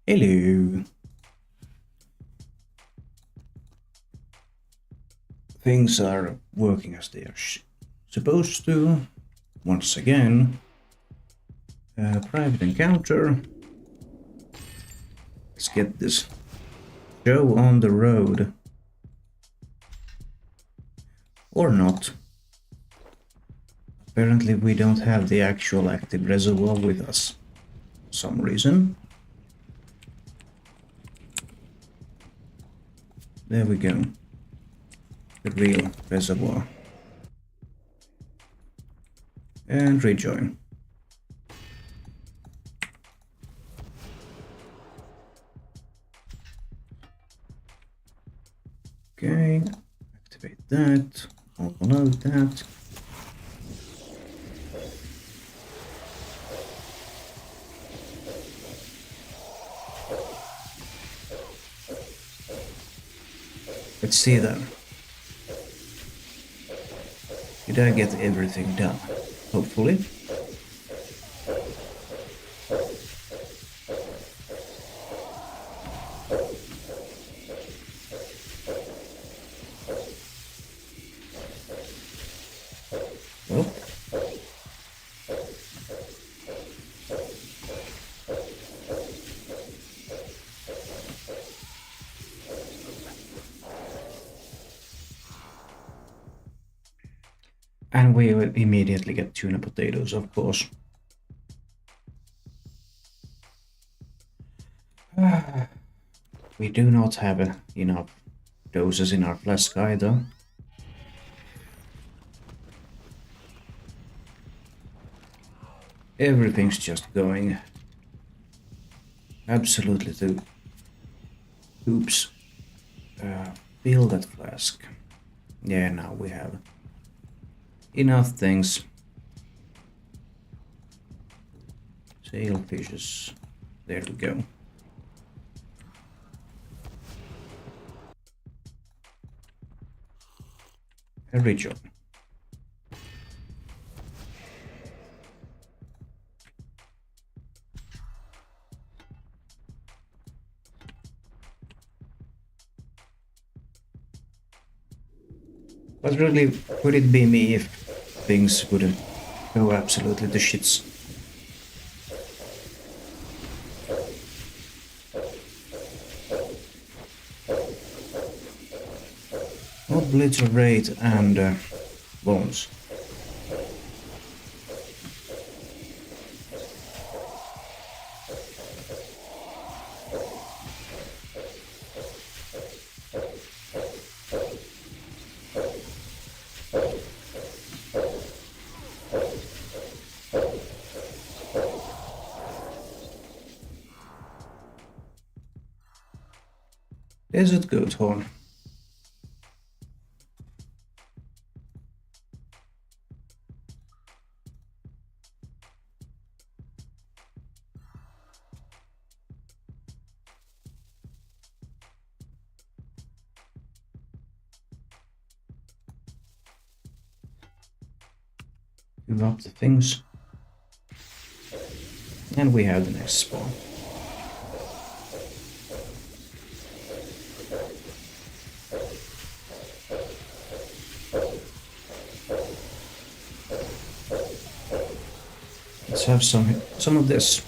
Hello. Things are working as they are supposed to. Once again, private encounter. Let's get this show on the road. Or not. Apparently we don't have the actual active reservoir with us. For some reason. There we go. The real reservoir. And rejoin. Okay, activate that, overload that. Let's see then. Did I get everything done? Hopefully. Well. And we will immediately get tuna potatoes, of course. We do not have enough doses in our flask either. Everything's just going absolutely to oops. Fill that flask. Yeah, now we have enough things. Sailfishes. There we go. And rejoin. But really, would it be me if things would go absolutely to shits? Obliterate and bones. Desert goat horn. Give up the things. And we have the next spawn. Let's have some of this.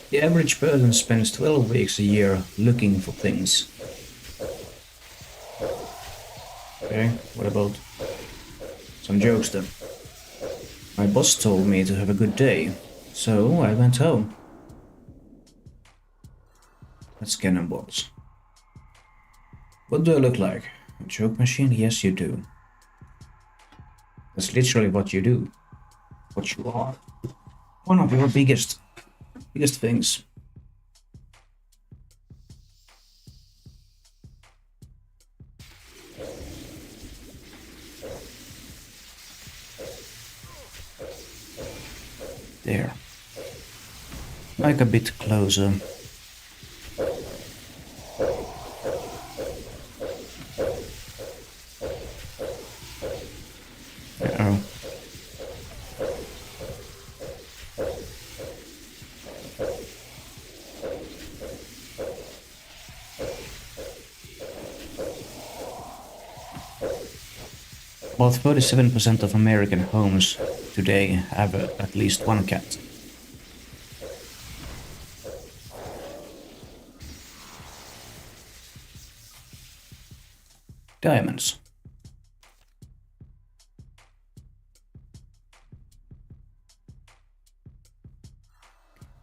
The average person spends 12 weeks a year looking for things. Okay, what about some jokes then? My boss told me to have a good day, so I went home. That's cannonballs. What do I look like? A joke machine? Yes, you do. That's literally what you do. What you are. One of your biggest things. There. Like a bit closer. Uh-oh. About 37% of American homes today have at least one cat. Diamonds.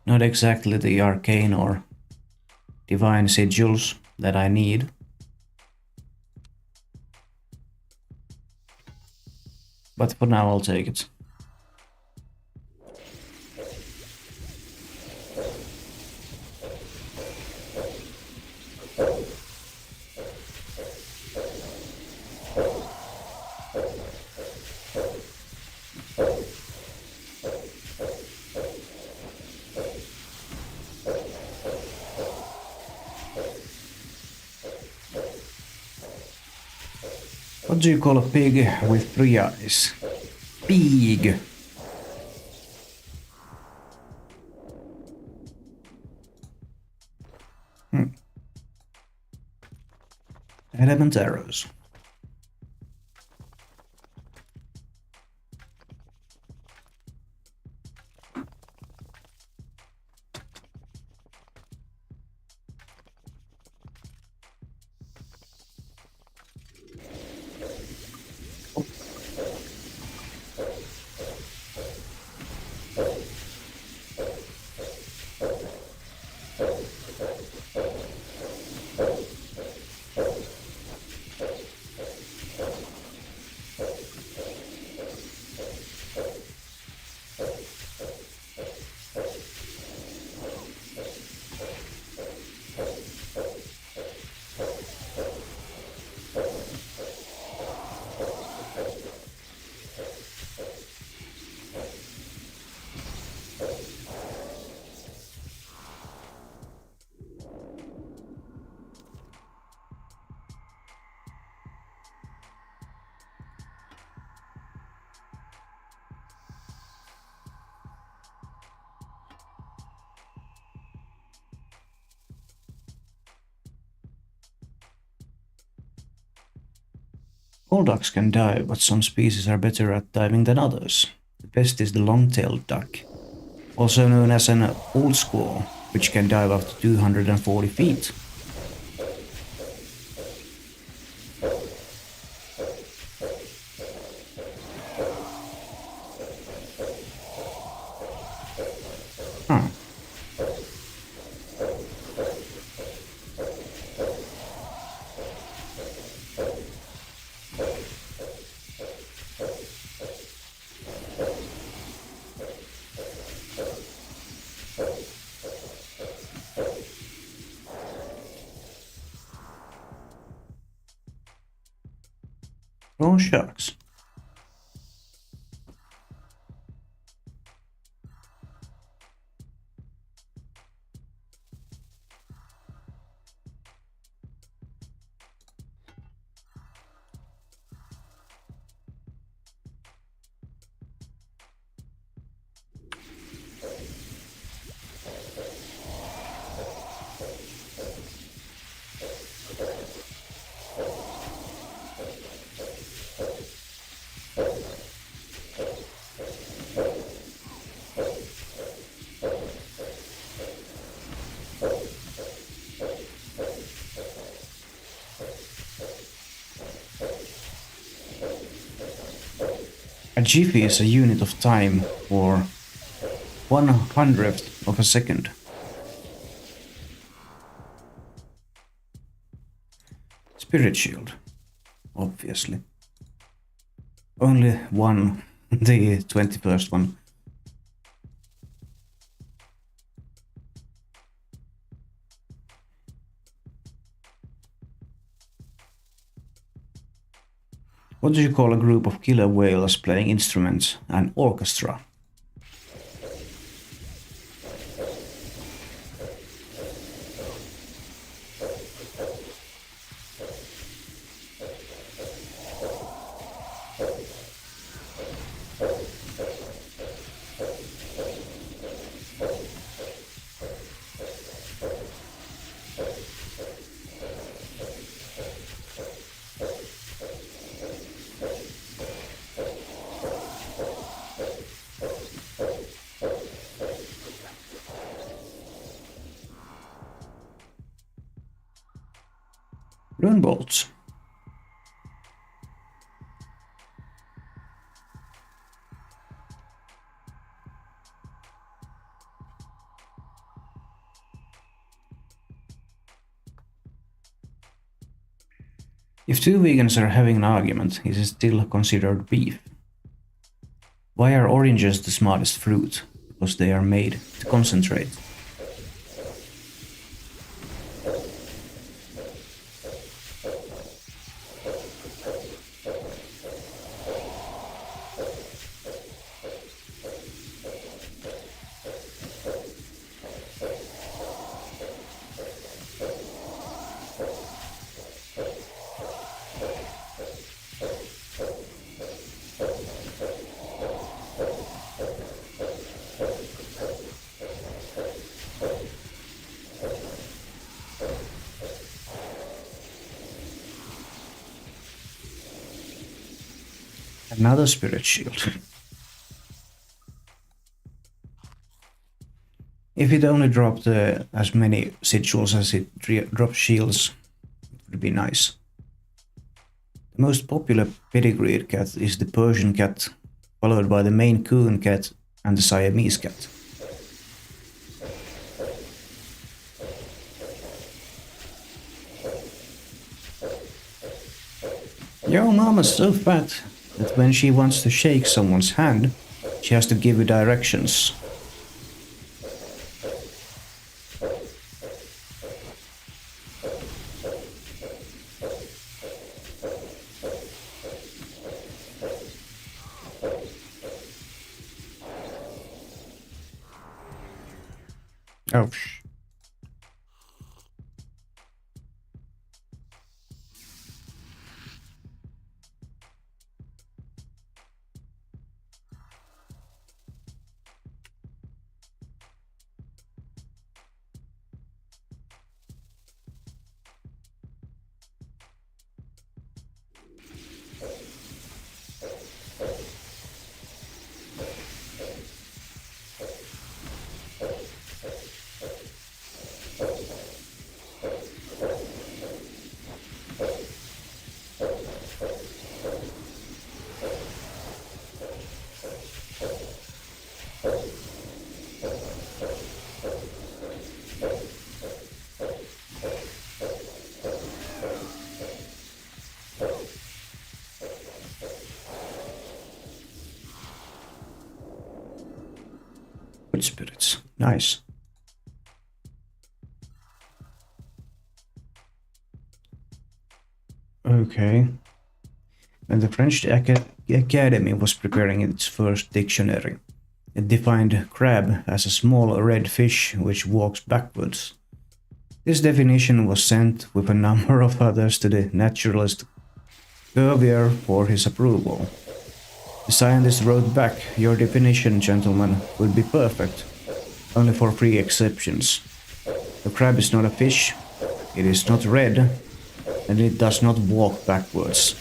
Not exactly the arcane or divine sigils that I need. But for now I'll take it. What do you call a pig with 3 eyes? Pig! Element arrows. All ducks can dive, but some species are better at diving than others. The best is the long-tailed duck, also known as an old squaw, which can dive up to 240 feet. Huh. Oh shucks. A jiffy is a unit of time, or 1/100th of a second. Spirit shield, obviously. Only one, the 21st one. What do you call a group of killer whales playing instruments? An orchestra. Rune bolts. If two vegans are having an argument, is it still considered beef? Why are oranges the smartest fruit? Because they are made to concentrate. Another spirit shield. If it only dropped as many sigils as it drops shields, it would be nice. The most popular pedigreed cat is the Persian cat, followed by the Maine Coon cat and the Siamese cat. Your mama's so fat that when she wants to shake someone's hand, she has to give you directions. Oh, good spirits. Nice. Okay. When the French Academy was preparing its first dictionary, it defined crab as a small red fish which walks backwards. This definition was sent with a number of others to the naturalist Cuvier for his approval. The scientist wrote back, "Your definition, gentlemen, would be perfect, only for three exceptions. The crab is not a fish, it is not red, and it does not walk backwards."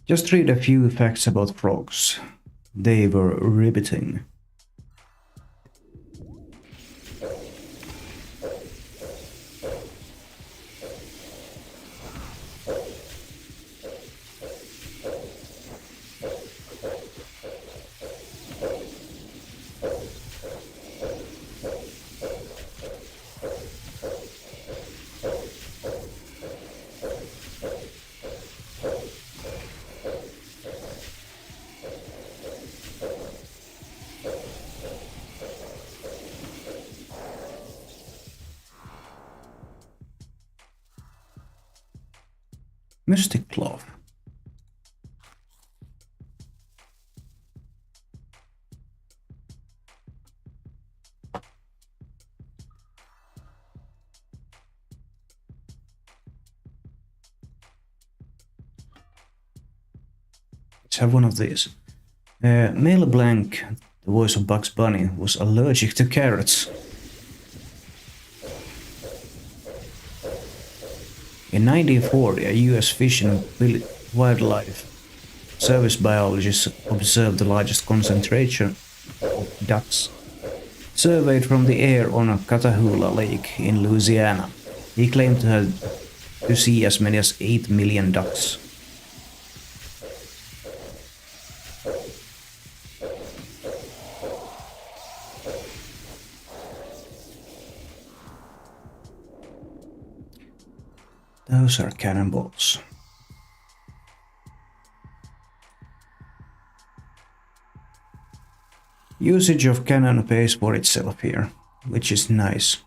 Just read a few facts about frogs. They were riveting. Mystic Cloth. Let's have one of these. Mel Blanc, the voice of Bugs Bunny, was allergic to carrots. In 1940, a US Fish and Wildlife Service biologist observed the largest concentration of ducks surveyed from the air on Catahoula Lake in Louisiana. He claimed to see as many as 8 million ducks. Those are cannonballs. Usage of cannon pays for itself here, which is nice.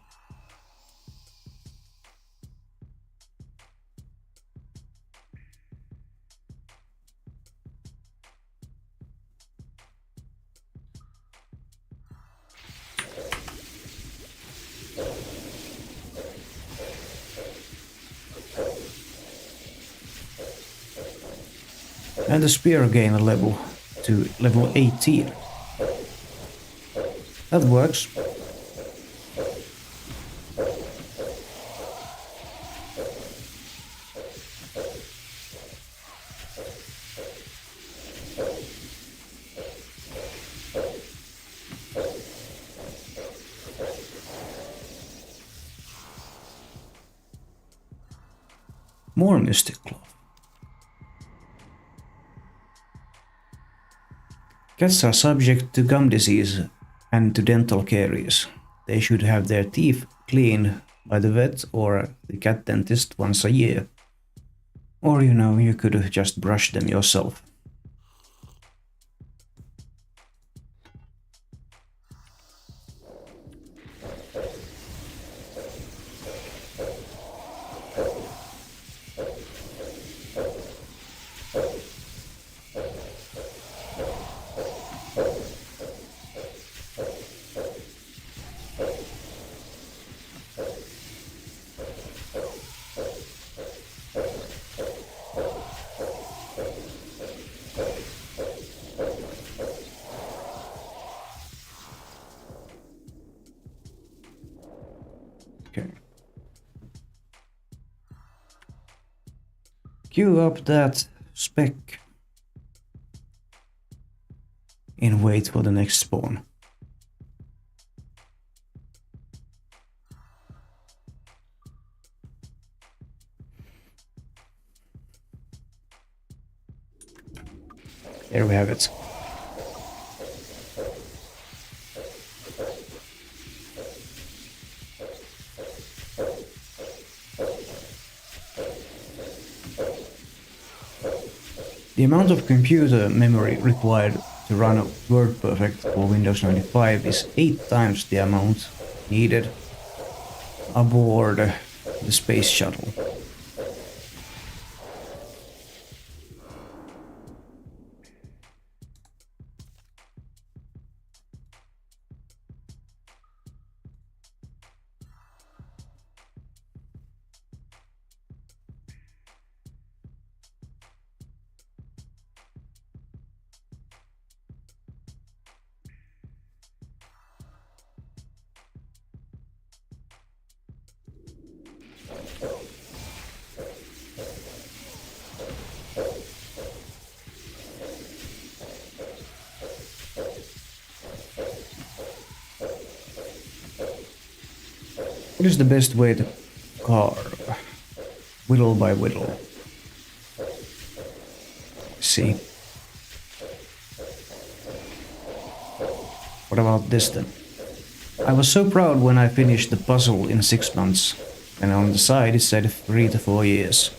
And the spear gain a level to level 18. That works. More mystic cloth. Cats are subject to gum disease and to dental caries. They should have their teeth cleaned by the vet or the cat dentist once a year. Or you could just brush them yourself. Queue up that spec and wait for the next spawn. There we have it. The amount of computer memory required to run WordPerfect for Windows 95 is 8 times the amount needed aboard the space shuttle. What is the best way to carve? Whittle by whittle. See. What about this then? I was so proud when I finished the puzzle in 6 months, and on the side it said 3 to 4 years.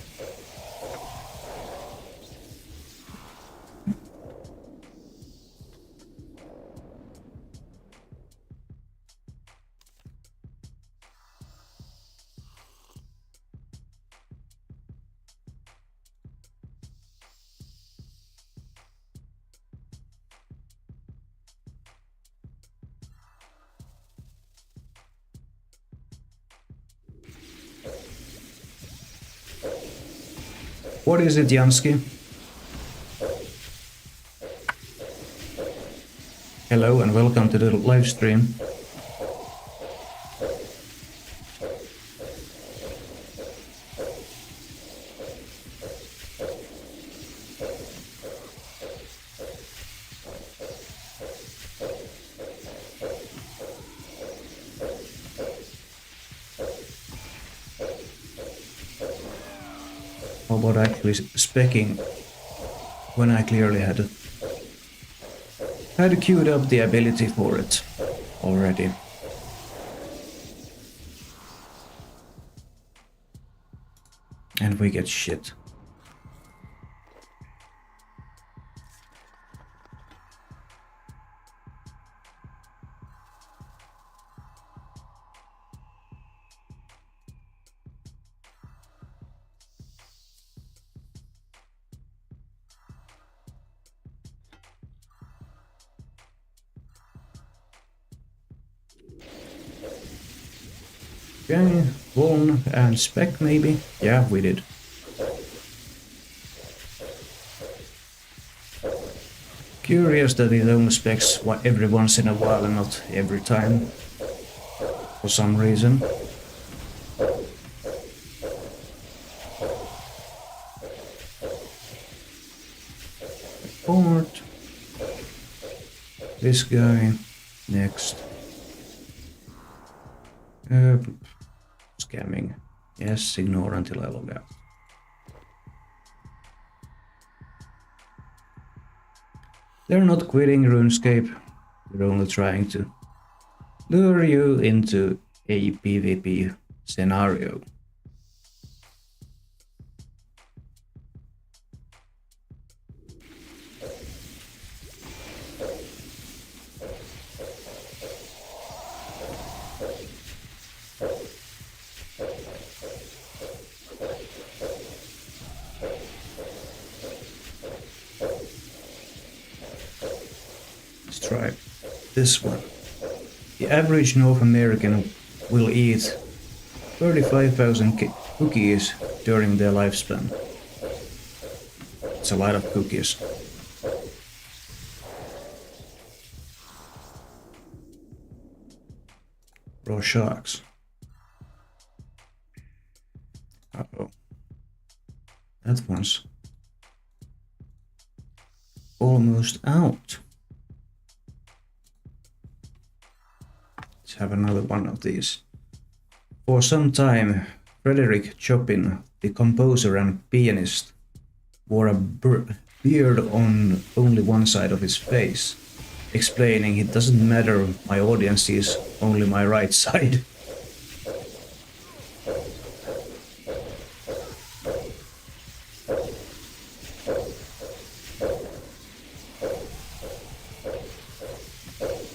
What is it, Jansky? Hello and welcome to the live stream. How about actually specking when I clearly had queued up the ability for it already. And we get shit. Okay, Vuln and spec maybe? Yeah, we did. Curious that it only specs every once in a while and not every time. For some reason. Report. This guy. Next. Scamming. Yes, ignore until I log out. They're not quitting RuneScape. They're only trying to lure you into a PvP scenario. Let's try this one. The average North American will eat 35,000 cookies during their lifespan. It's a lot of cookies. Raw sharks. Uh-oh. That one's almost out. Let's have another one of these. For some time, Frederick Chopin, the composer and pianist, wore a beard on only one side of his face, explaining it doesn't matter, my audience sees only my right side.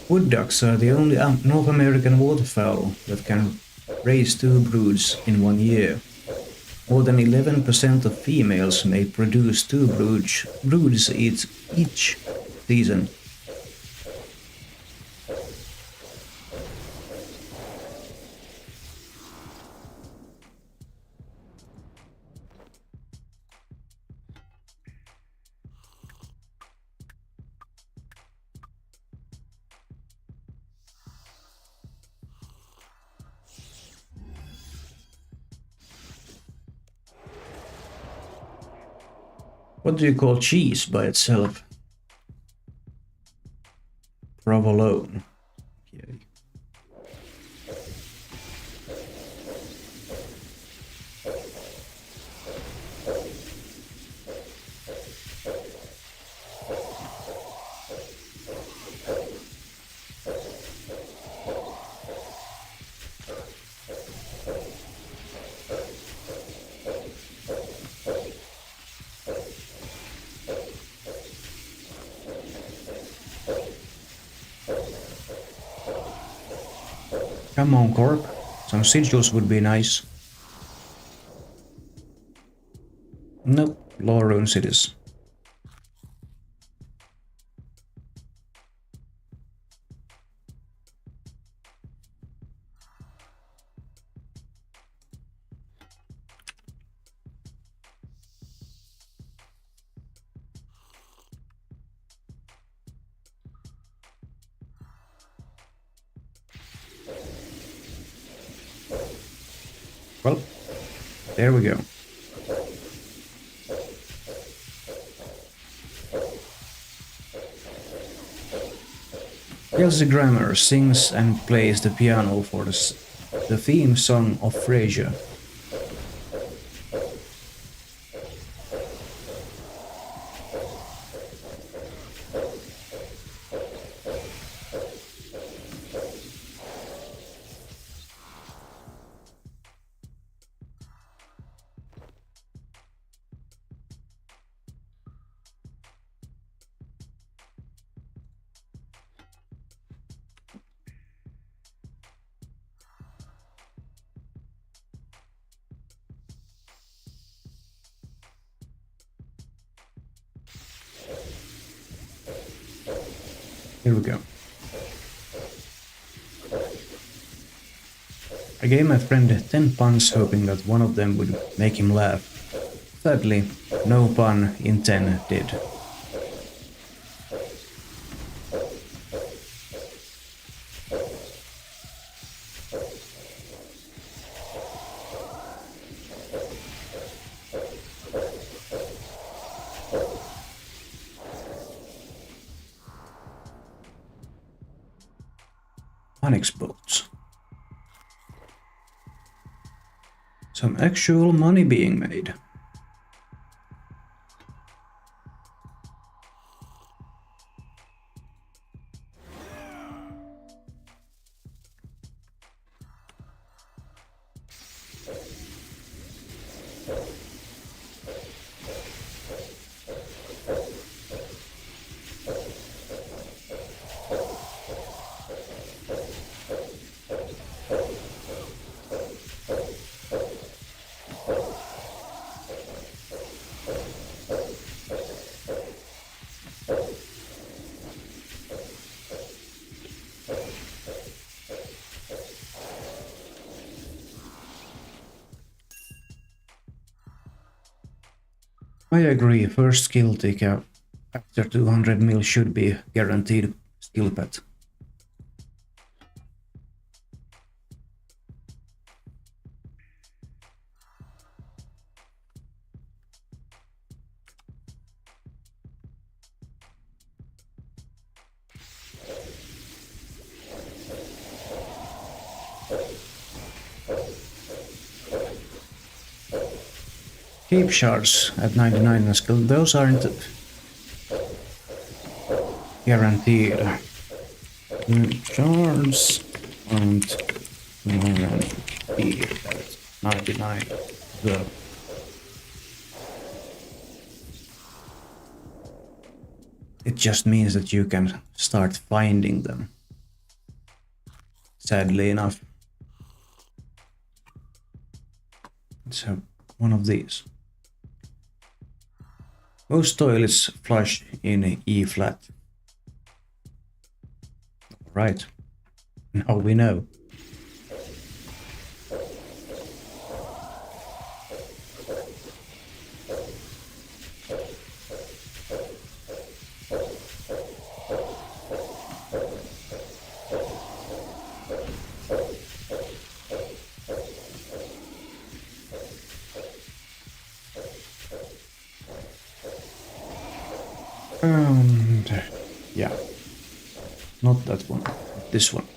Wood ducks are the only North American waterfowl that can raise 2 broods in 1 year. More than 11% of females may produce 2 broods each season. What do you call cheese by itself? Provolone. Okay. Come on, Corp. Some sigils would be nice. Nope, law runes it is. Well, there we go. Kelsey Grammer sings and plays the piano for the theme song of Frasier. Here we go. I gave my friend 10 puns hoping that one of them would make him laugh. Sadly, no pun in 10 did. Onyx boats. Some actual money being made. I agree, first skill tick after 200 mil should be guaranteed skill pet. Cape shards at 99 in skill, those aren't guaranteed. Shards aren't guaranteed at 99. Good. It just means that you can start finding them. Sadly enough. Let's have one of these. Most toilets flush in E flat. Right. Now we know. And yeah, not that one, this one.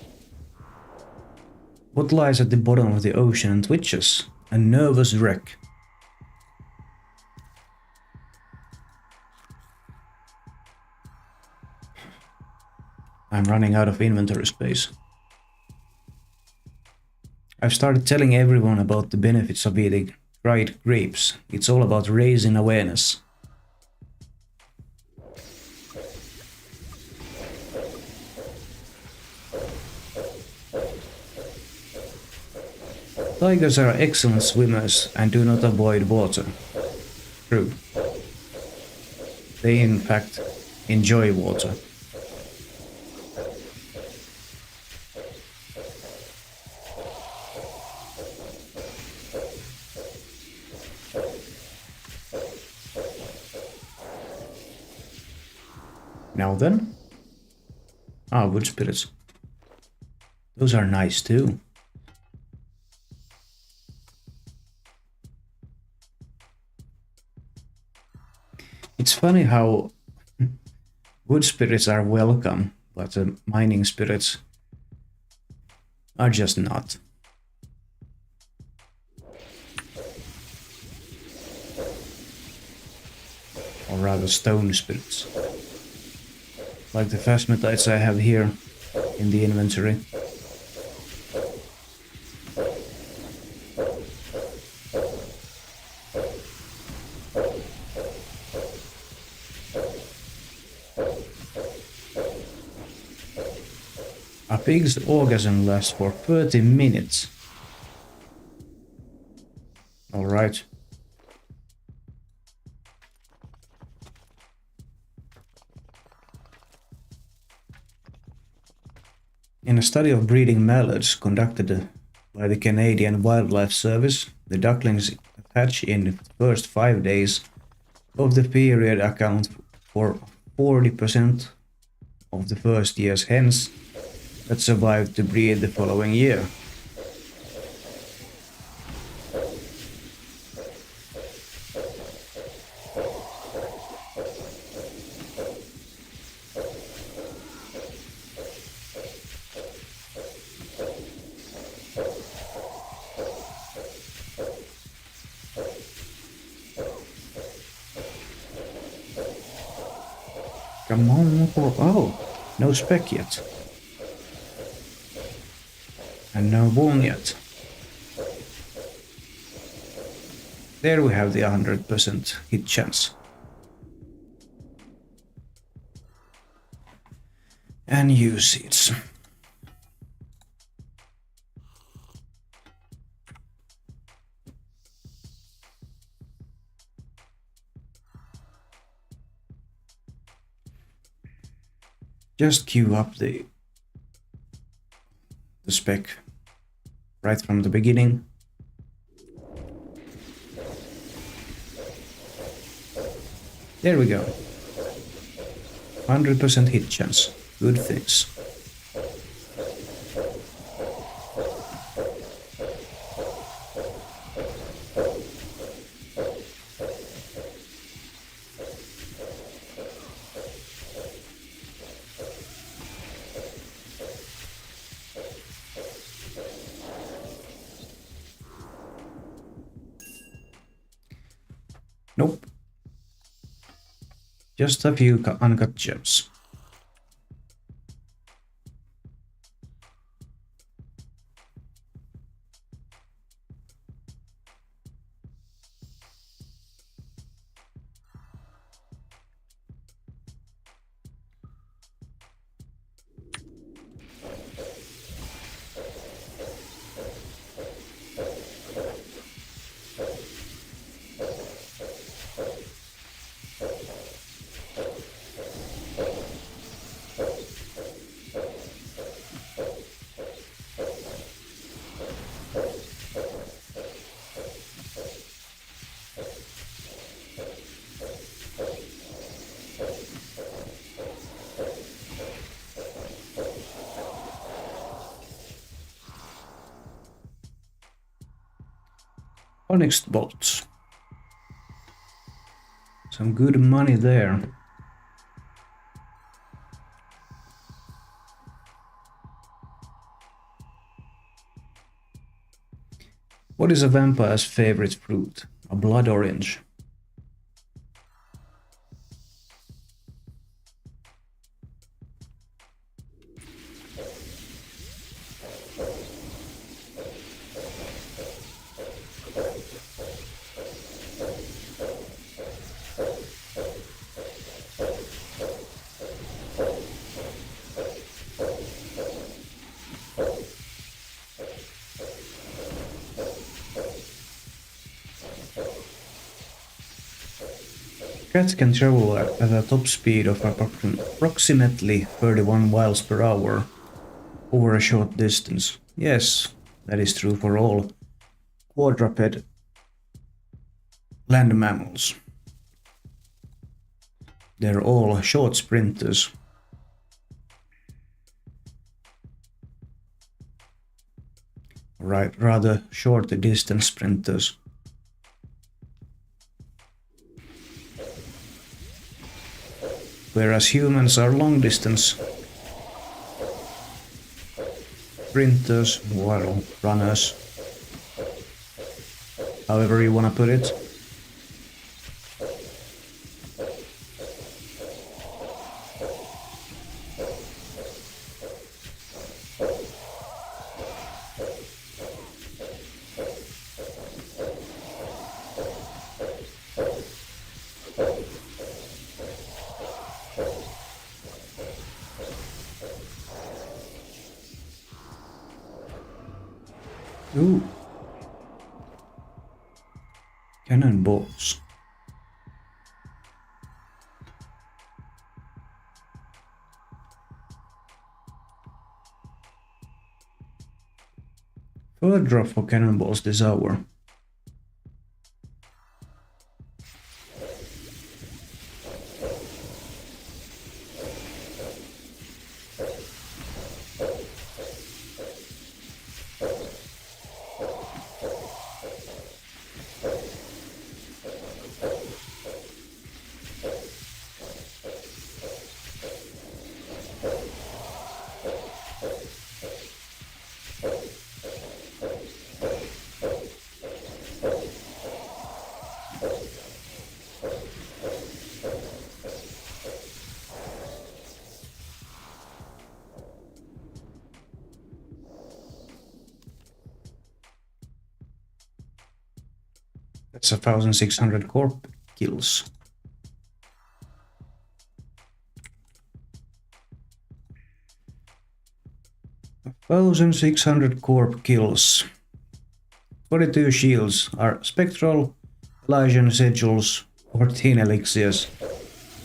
What lies at the bottom of the ocean and twitches? A nervous wreck. I'm running out of inventory space. I've started telling everyone about the benefits of eating dried grapes. It's all about raising awareness. Tigers are excellent swimmers and do not avoid water. True. They in fact enjoy water. Now then. Ah, wood spirits. Those are nice too. funny how wood spirits are welcome, but the mining spirits are just not. Or rather stone spirits. Like the phasmatites I have here in the inventory. A pig's orgasm lasts for 30 minutes. Alright. In a study of breeding mallards conducted by the Canadian Wildlife Service, the ducklings hatch in the first 5 days of the period account for 40% of the first year's hens that survived to breed the following year. Come on, Corp. Oh, no spec yet. And no bone yet. There we have the 100% hit chance. And usage. Just queue up the spec right from the beginning. There we go. 100% hit chance. Good things. Nope. Just a few uncut gems. Onyx bolts. Some good money there. What is a vampire's favorite fruit? A blood orange. Cats can travel at a top speed of approximately 31 miles per hour over a short distance. Yes, that is true for all quadruped land mammals. They're all short sprinters. Right, rather short distance sprinters. whereas humans are long-distance sprinters, well, runners, however you wanna put it. Ooh. Cannonballs. Third drop for cannonballs this hour. That's 1,600 Corp kills. Thousand 600 Corp kills. 42 shields are Spectral, Elysian Sigils, 14 Elixirs,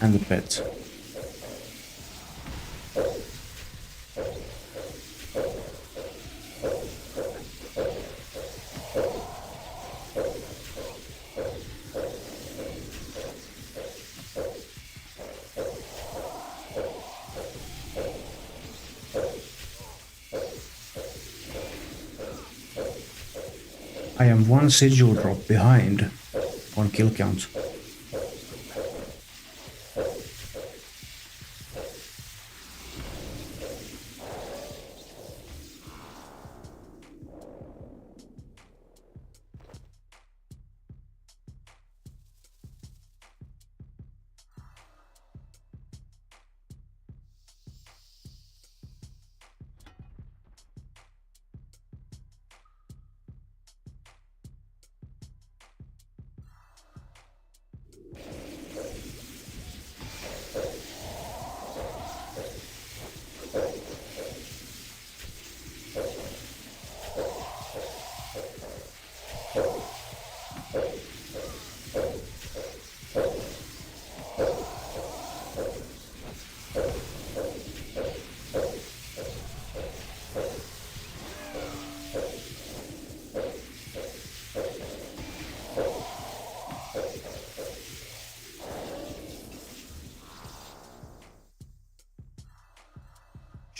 and the pet. I am one sigil drop behind on kill count.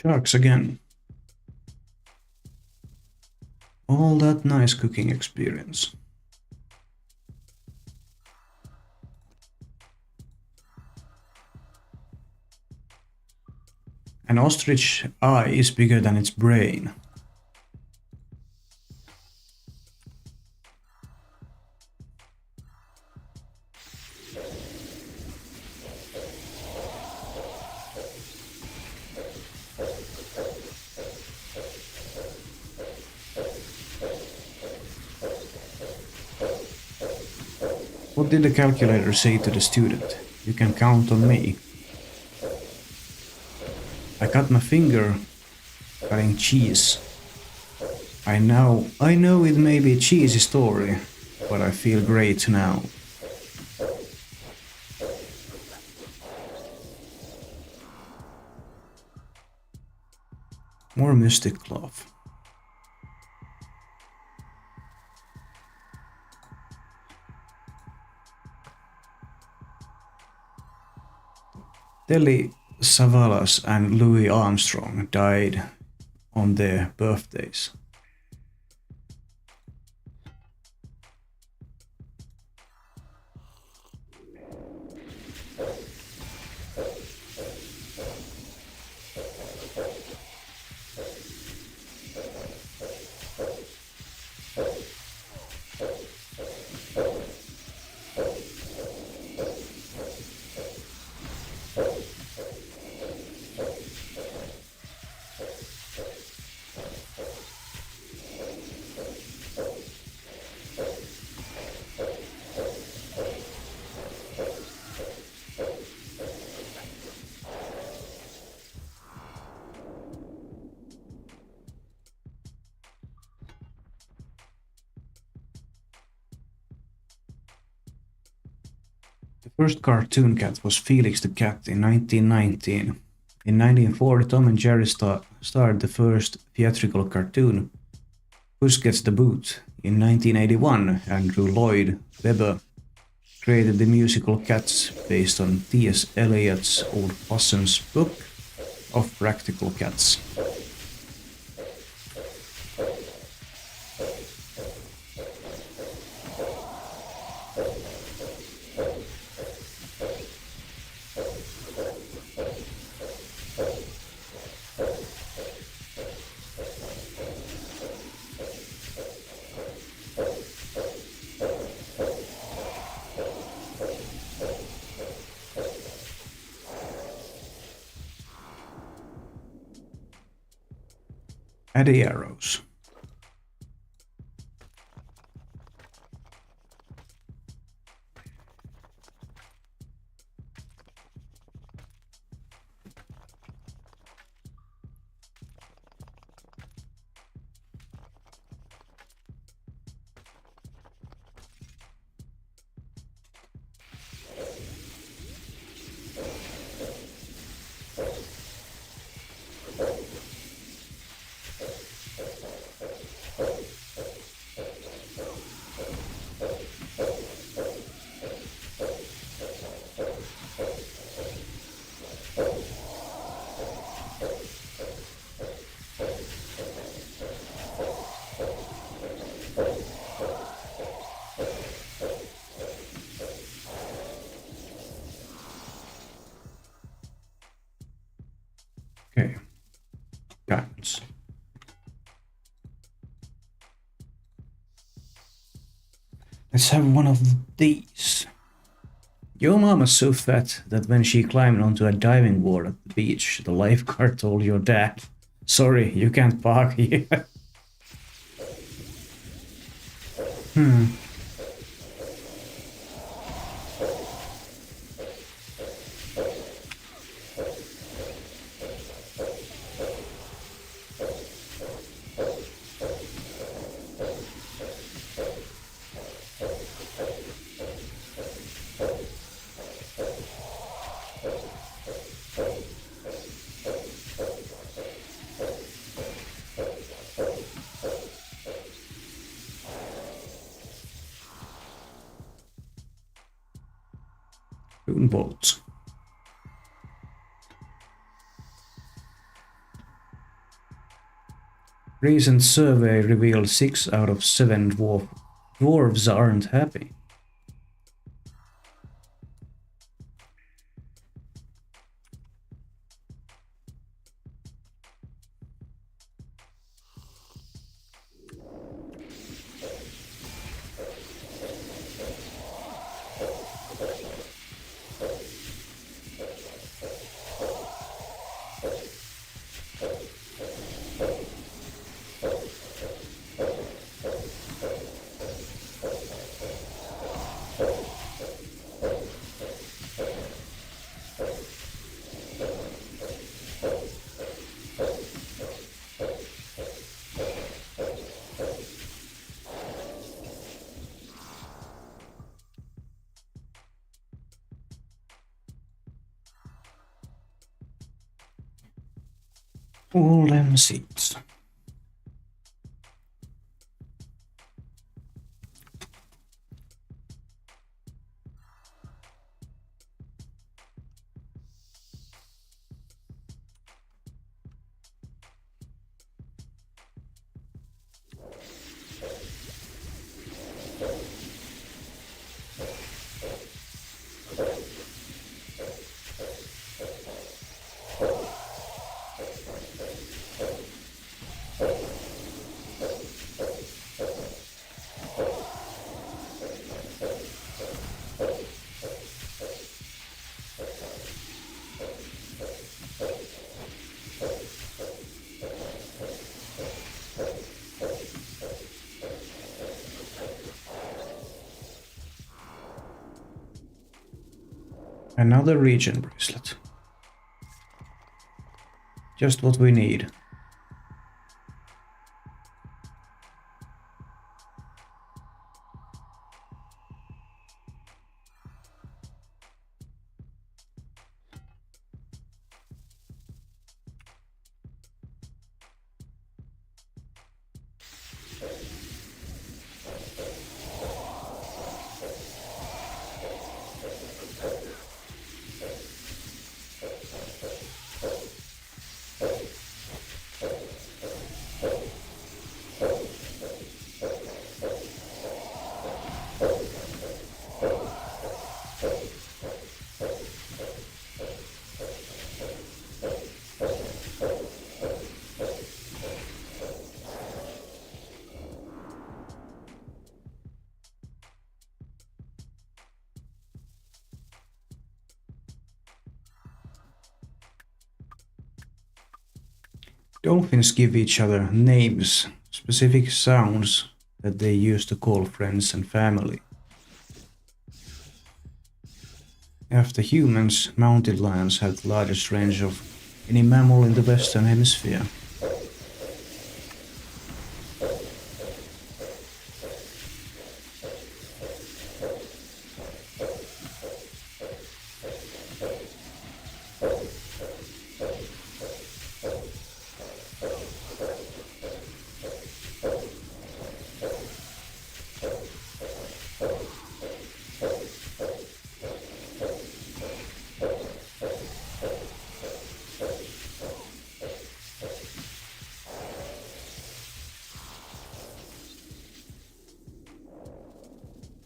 Sharks again. All that nice cooking experience. An ostrich eye is bigger than its brain. What did the calculator say to the student? You can count on me. I cut my finger cutting cheese. I know it may be a cheesy story, but I feel great now. More mystic cloth. Telly Savalas and Louis Armstrong died on their birthdays. The first cartoon cat was Felix the Cat in 1919. In 1940, Tom and Jerry starred the first theatrical cartoon, Puss Gets the Boot. In 1981, Andrew Lloyd Webber created the musical Cats based on T.S. Eliot's Old Possum's book of Practical Cats. Eddie Arrows. Okay, diamonds. Let's have one of these. Your mama's so fat that when she climbed onto a diving board at the beach, the lifeguard told your dad, "Sorry, you can't park here." Rune bolts. Recent survey revealed 6 out of 7 dwarves aren't happy. All them seeds. Another region bracelet. Just what we need. Dolphins give each other names, specific sounds that they use to call friends and family. After humans, mountain lions have the largest range of any mammal in the Western Hemisphere.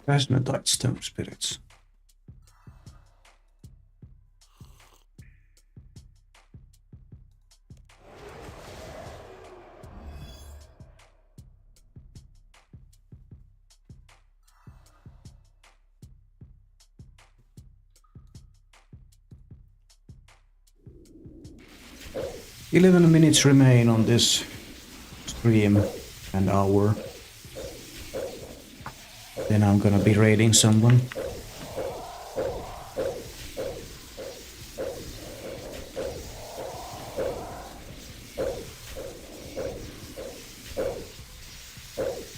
Plasmatite stone spirits. "11 minutes remain on this stream, an hour. Then I'm gonna be raiding someone."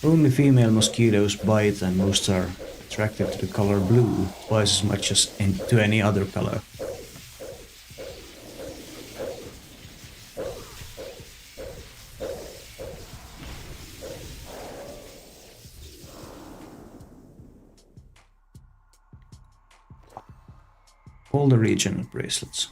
Only female mosquitoes bite and most are attracted to the color blue twice as much as to any other color. All the regional bracelets.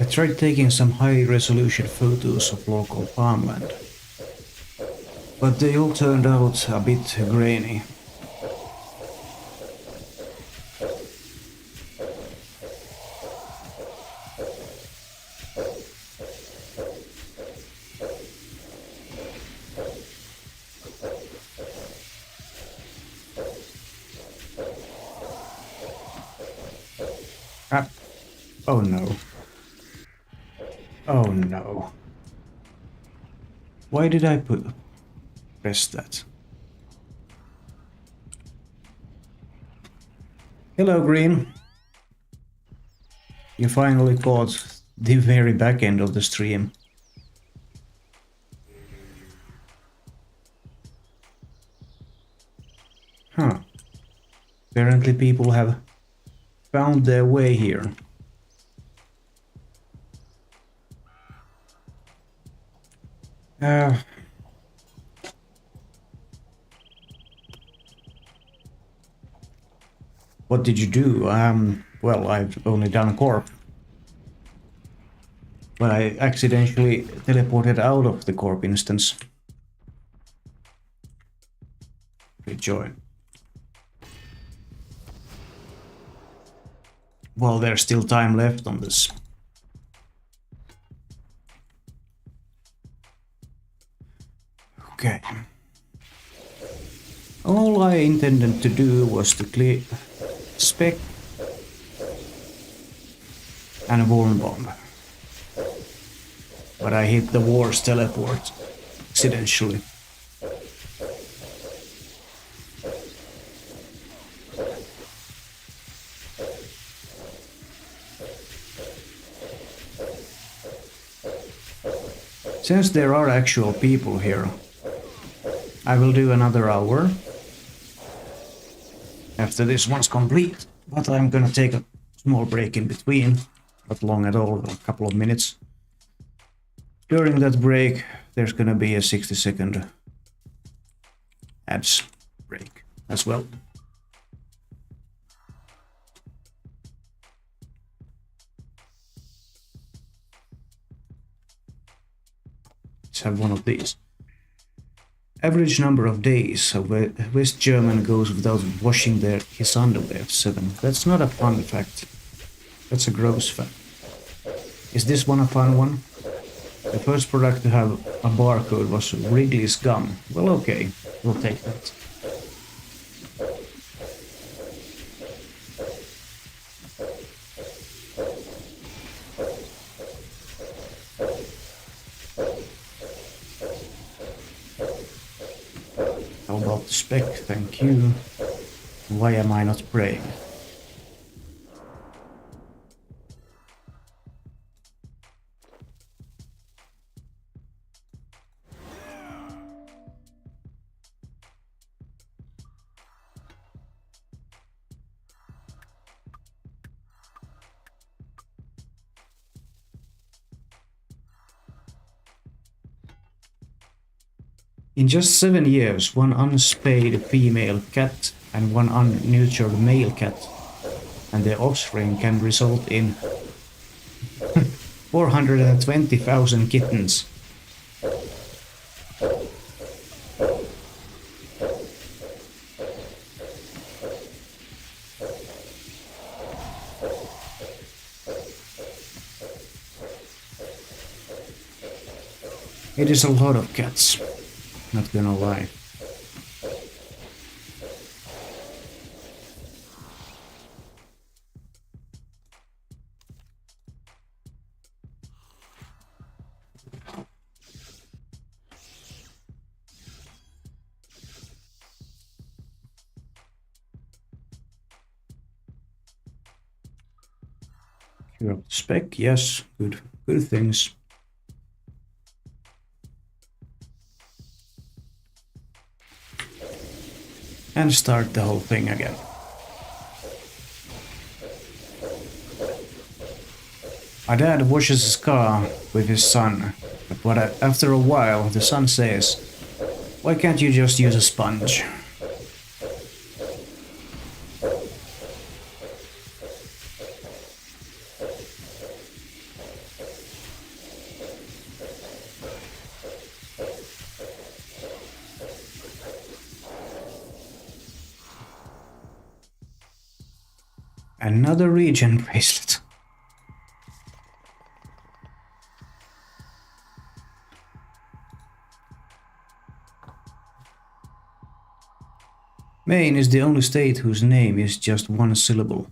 I tried taking some high-resolution photos of local farmland, but they all turned out a bit grainy. Ah. Oh no. Oh no. Why did I press that? Hello, Green. You finally caught the very back end of the stream. Huh. Apparently people have found their way here. What did you do? Well, I've only done Corp. But I accidentally teleported out of the Corp instance. Rejoin. Well, there's still time left on this. Okay. All I intended to do was to clear spec and a warm bomb. But I hit the war's teleport accidentally. Since there are actual people here, I will do another hour after this one's complete, but I'm gonna take a small break in between, not long at all, a couple of minutes. During that break, there's gonna be a 60-second ads break as well. Let's have one of these. Average number of days a West German goes without washing his underwear, 7. That's not a fun fact. That's a gross fact. Is this one a fun one? The first product to have a barcode was Wrigley's gum. Well, okay, we'll take that. How about the spec? Thank you. Why am I not praying? In just 7 years, one unspayed female cat and one unnurtured male cat and their offspring can result in 420,000 kittens. It is a lot of cats, not gonna lie. Cure up the spec, yes, good things. And start the whole thing again. My dad washes his car with his son, but after a while the son says, "Why can't you just use a sponge?" Another regen bracelet. Maine is the only state whose name is just one syllable.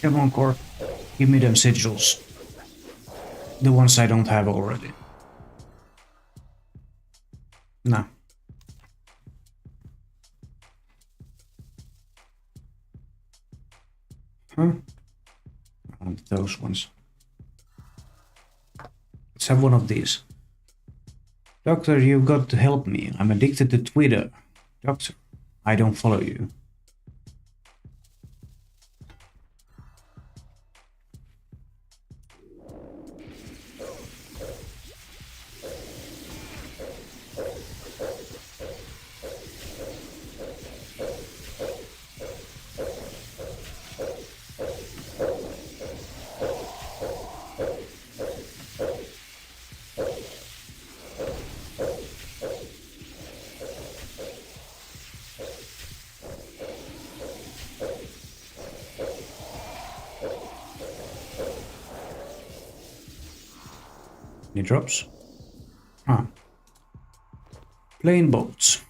Come on, Corp. Give me them sigils. The ones I don't have already. No. Huh? I want those ones. Let's have one of these. Doctor, you've got to help me. I'm addicted to Twitter. Doctor, I don't follow you. Any drops? Ah. Plain boats.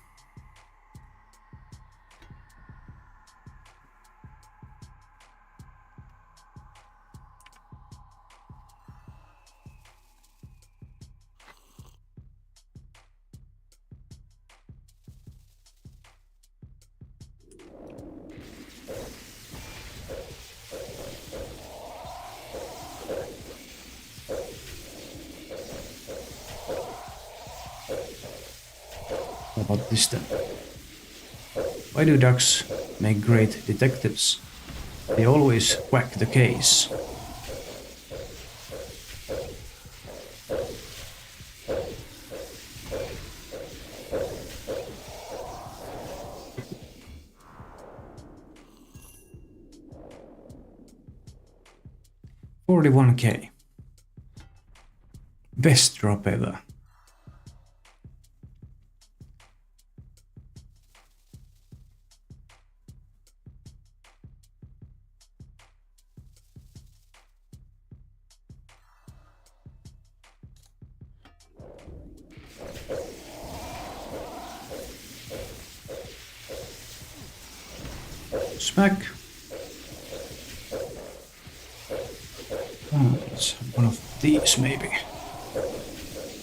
What about this then? Why do ducks make great detectives? They always whack the case. $41K. Best drop ever. Smack. Oh, it's one of these maybe.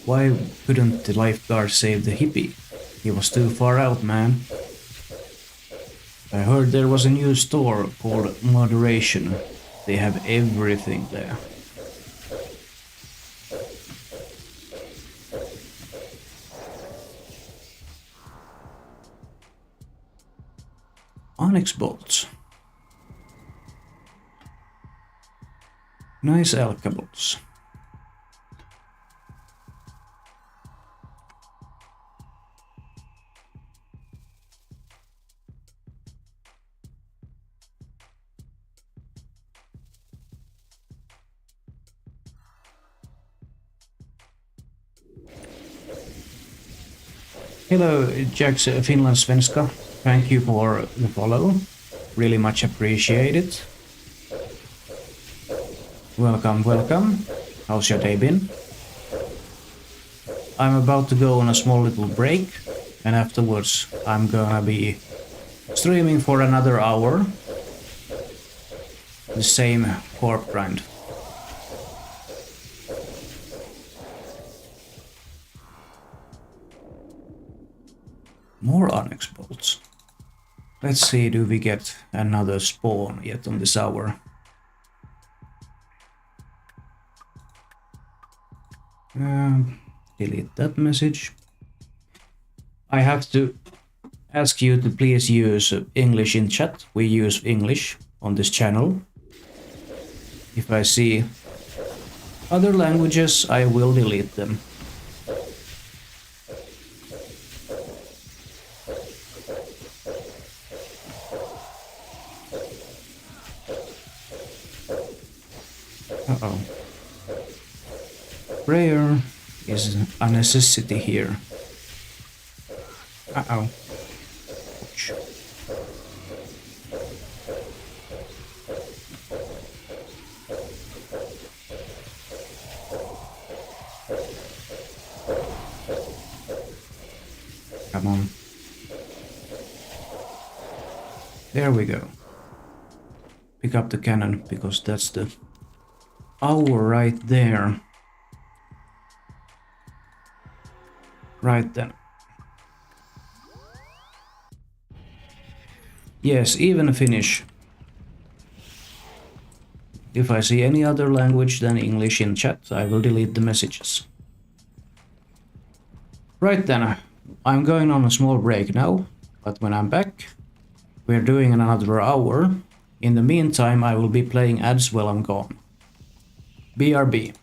Why couldn't the lifeguard save the hippie? He was too far out, man. I heard there was a new store called Moderation. They have everything there. Onyx bolts. Nice alkables. Hello, Jax Finland Svenska. Thank you for the follow. Really much appreciated. Welcome, welcome. How's your day been? I'm about to go on a small little break, and afterwards I'm gonna be streaming for another hour. The same Corp grind. More onyx bolts. Let's see, do we get another spawn yet on this hour? Delete that message. I have to ask you to please use English in chat. We use English on this channel. If I see other languages, I will delete them. Uh-oh. Prayer is a necessity here. Uh-oh. Ouch. Come on. There we go. Pick up the cannon, because that's the hour right there. Right then. Yes, even Finnish. If I see any other language than English in chat, I will delete the messages. Right then, I'm going on a small break now, but when I'm back, we're doing another hour. In the meantime, I will be playing ads while I'm gone. BRB.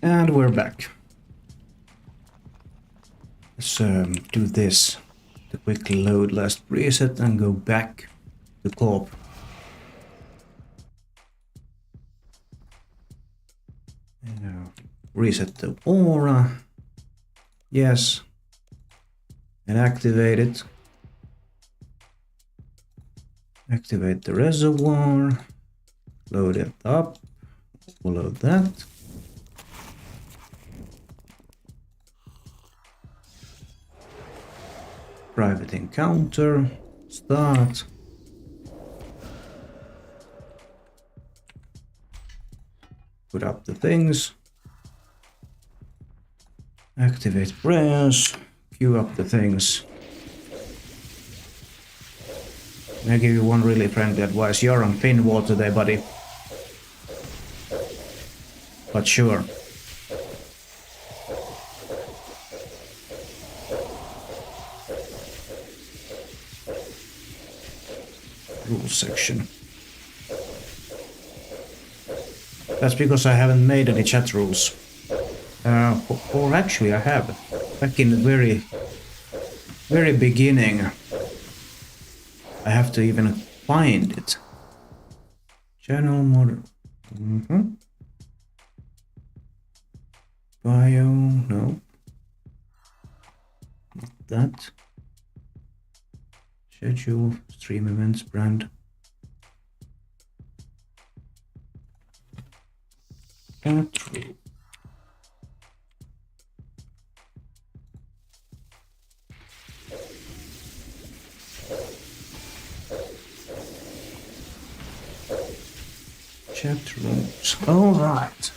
And we're back. Let's do this to quickly load last preset and go back to Corp. Reset the aura. Yes. And activate it. Activate the reservoir. Load it up. Follow that. Private encounter. Start. Put up the things. Activate prayers. Queue up the things. I give you one really friendly advice. You're on thin wall today, buddy. But sure. Rules section. That's because I haven't made any chat rules. Or actually I have. Back in the very beginning. I have to even find it. Channel model. Bio, no. Not that. Schedule, stream events, brand. Chat rule. Chat rules. All right.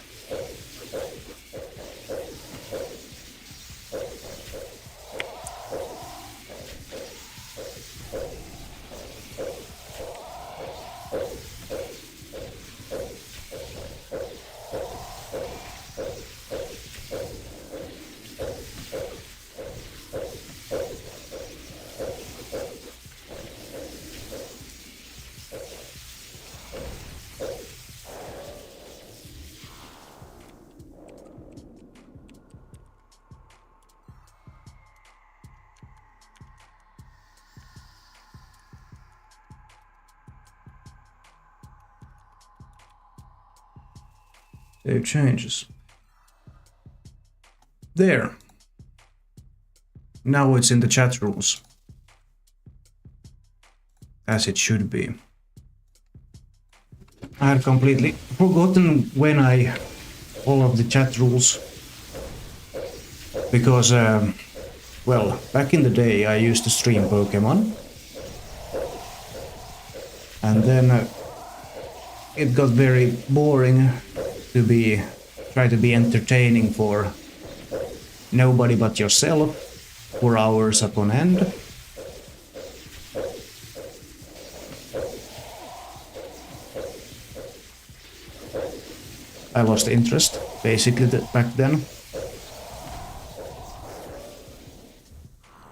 Save changes. There. Now it's in the chat rules. As it should be. I had completely forgotten when I followed the chat rules. Because, well, back in the day I used to stream Pokemon. And then it got very boring to try to be entertaining for nobody but yourself for hours upon end. I lost interest, basically, back then.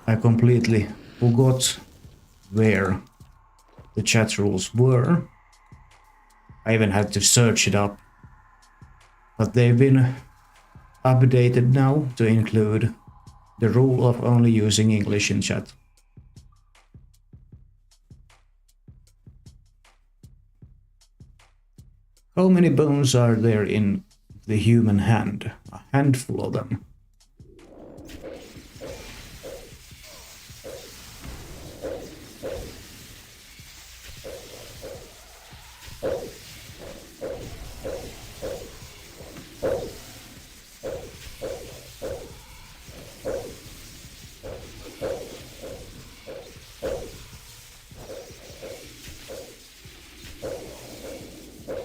I completely forgot where the chat rules were. I even had to search it up. But they've been updated now to include the rule of only using English in chat. How many bones are there in the human hand? A handful of them.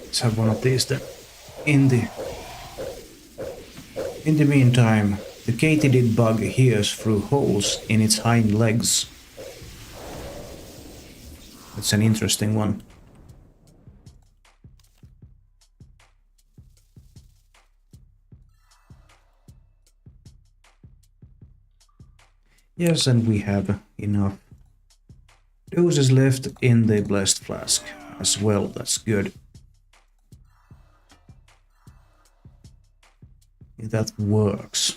Let's have one of these then. In the meantime, the katydid bug hears through holes in its hind legs. That's an interesting one. Yes, and we have enough doses left in the blessed flask as well. That's good. if that works.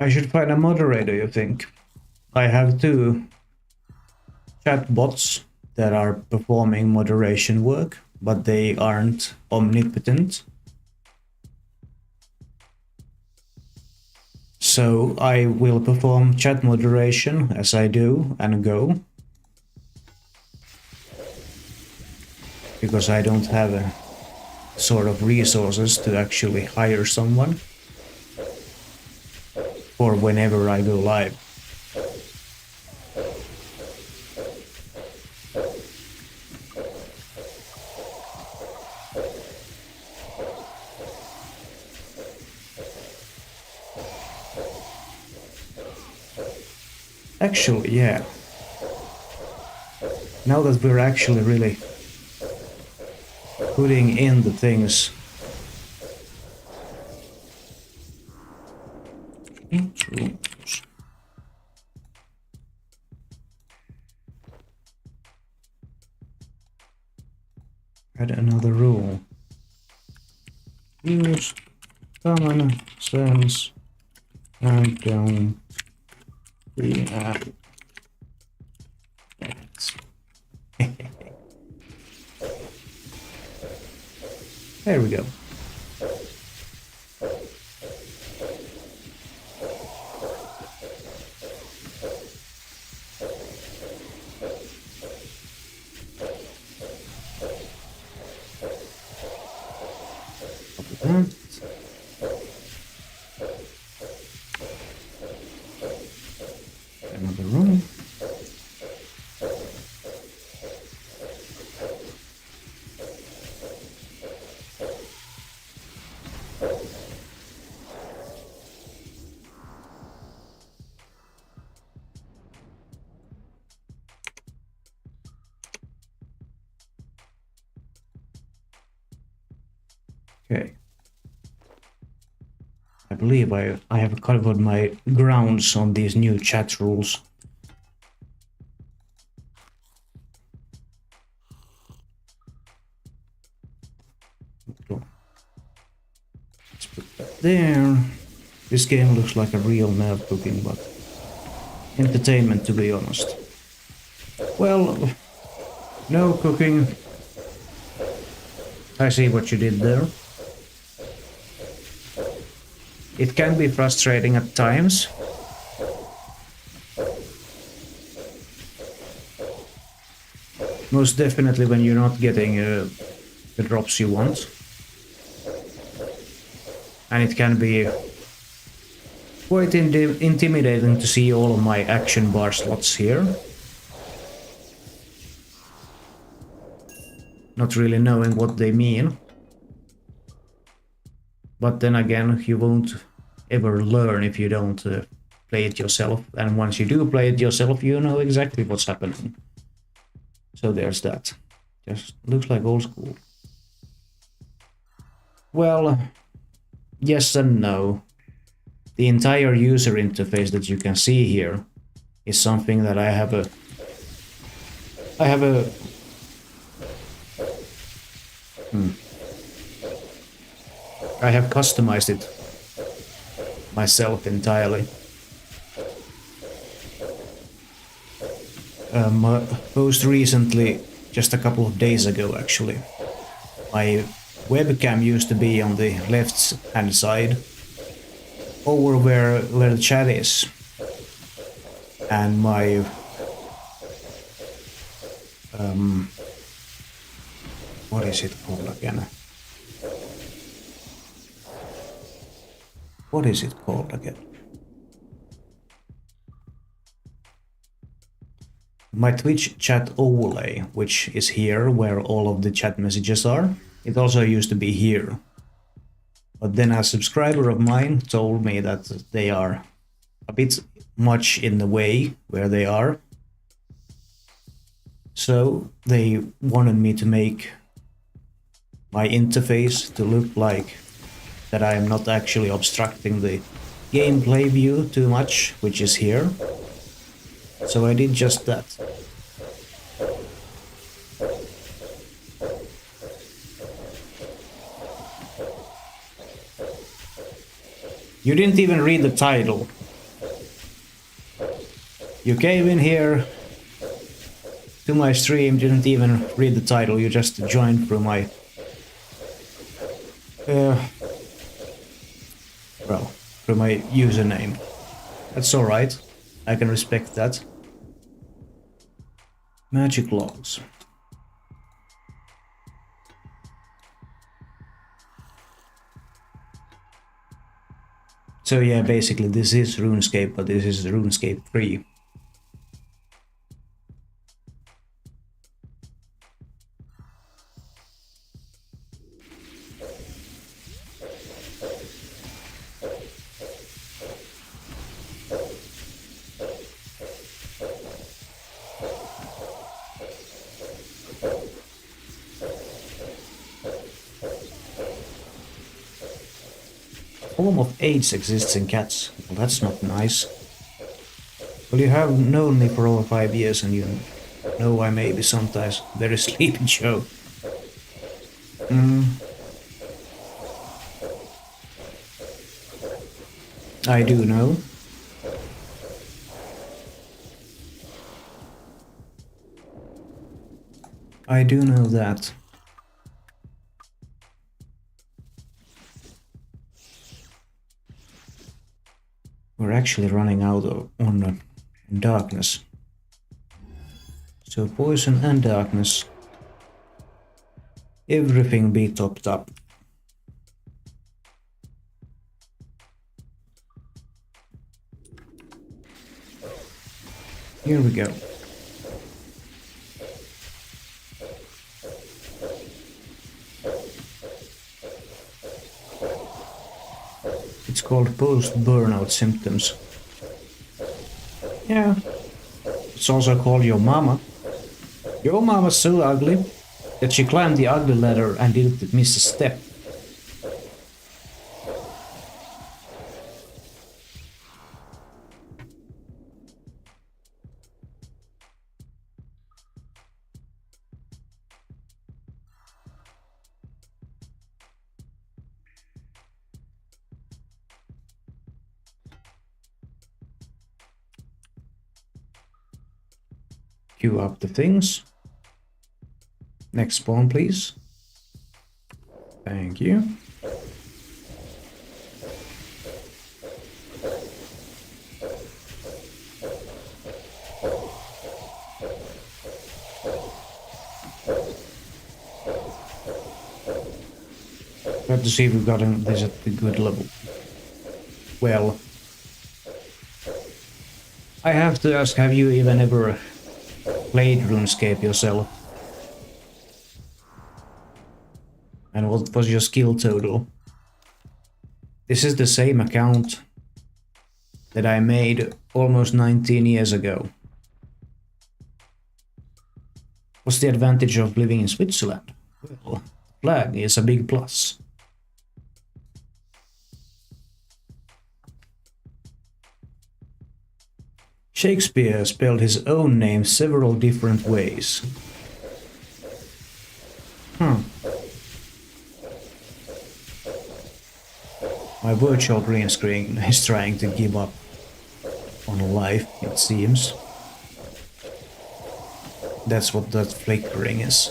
I should find a moderator, you think? I have 2 chat bots that are performing moderation work, but they aren't omnipotent. So I will perform chat moderation as I do and go. Because I don't have a sort of resources to actually hire someone for whenever I go live. Actually, yeah. Now that we're actually really putting in the things. Add another rule. Use common sense and don't react. There we go. Another room. Okay. I believe I have covered my grounds on these new chat rules. Let's put that there. This game looks like a real nerve cooking, but entertainment, to be honest. Well, no cooking. I see what you did there. It can be frustrating at times. Most definitely when you're not getting the drops you want. And it can be quite intimidating to see all of my action bar slots here. Not really knowing what they mean. But then again, you won't ever learn if you don't play it yourself. And once you do play it yourself, you know exactly what's happening. So there's that. Just looks like old school. Well, yes and no. The entire user interface that you can see here is something that I have customized it myself entirely. Most recently, just a couple of days ago actually, my webcam used to be on the left hand side, over where the chat is, and my what is it called again? What is it called again? my Twitch chat overlay, which is here where all of the chat messages are. It also used to be here. But then a subscriber of mine told me that they are a bit much in the way where they are. So they wanted me to make my interface to look like that I am not actually obstructing the gameplay view too much, which is here. So I did just that. You didn't even read the title. You came in here to my stream, didn't even read the title, you just joined through my... through my username. That's alright. I can respect that. Magic logs. So yeah, basically this is RuneScape, but this is RuneScape 3. Form of AIDS exists in cats. Well, that's not nice. Well, you have known me for over 5 years and you know I may be sometimes very sleepy, Joe. I do know. I do know that. We're actually running out on darkness. So poison and darkness. Everything be topped up. Here we go. It's called post-burnout symptoms. Yeah. It's also called your mama. Your mama's so ugly that she climbed the ugly ladder and didn't miss a step. Queue up the things. Next spawn, please. Thank you. Have to see if we've got this at the good level. Well, I have to ask, have you even ever played RuneScape yourself? And what was your skill total? This is the same account that I made almost 19 years ago. What's the advantage of living in Switzerland? Well, flag is a big plus. Shakespeare spelled his own name several different ways. My virtual green screen is trying to give up on life, it seems. That's what that flickering is.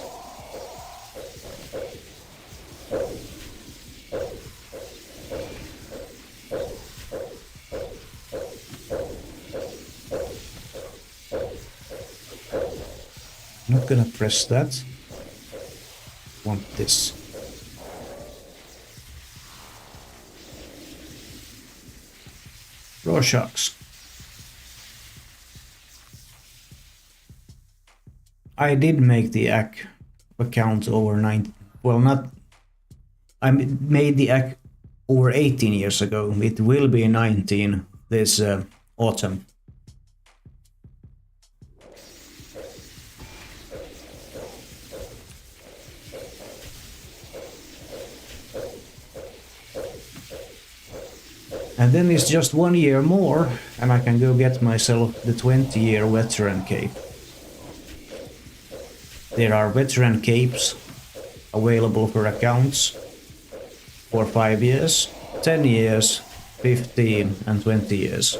I'm not gonna press that. Want this. Rorschachs. I did make the account over 9. Well, not. I made the over 18 years ago. It will be 19 this autumn. And then it's just 1 year more, and I can go get myself the 20-year veteran cape. There are veteran capes available for accounts for 5 years, 10 years, 15 and 20 years.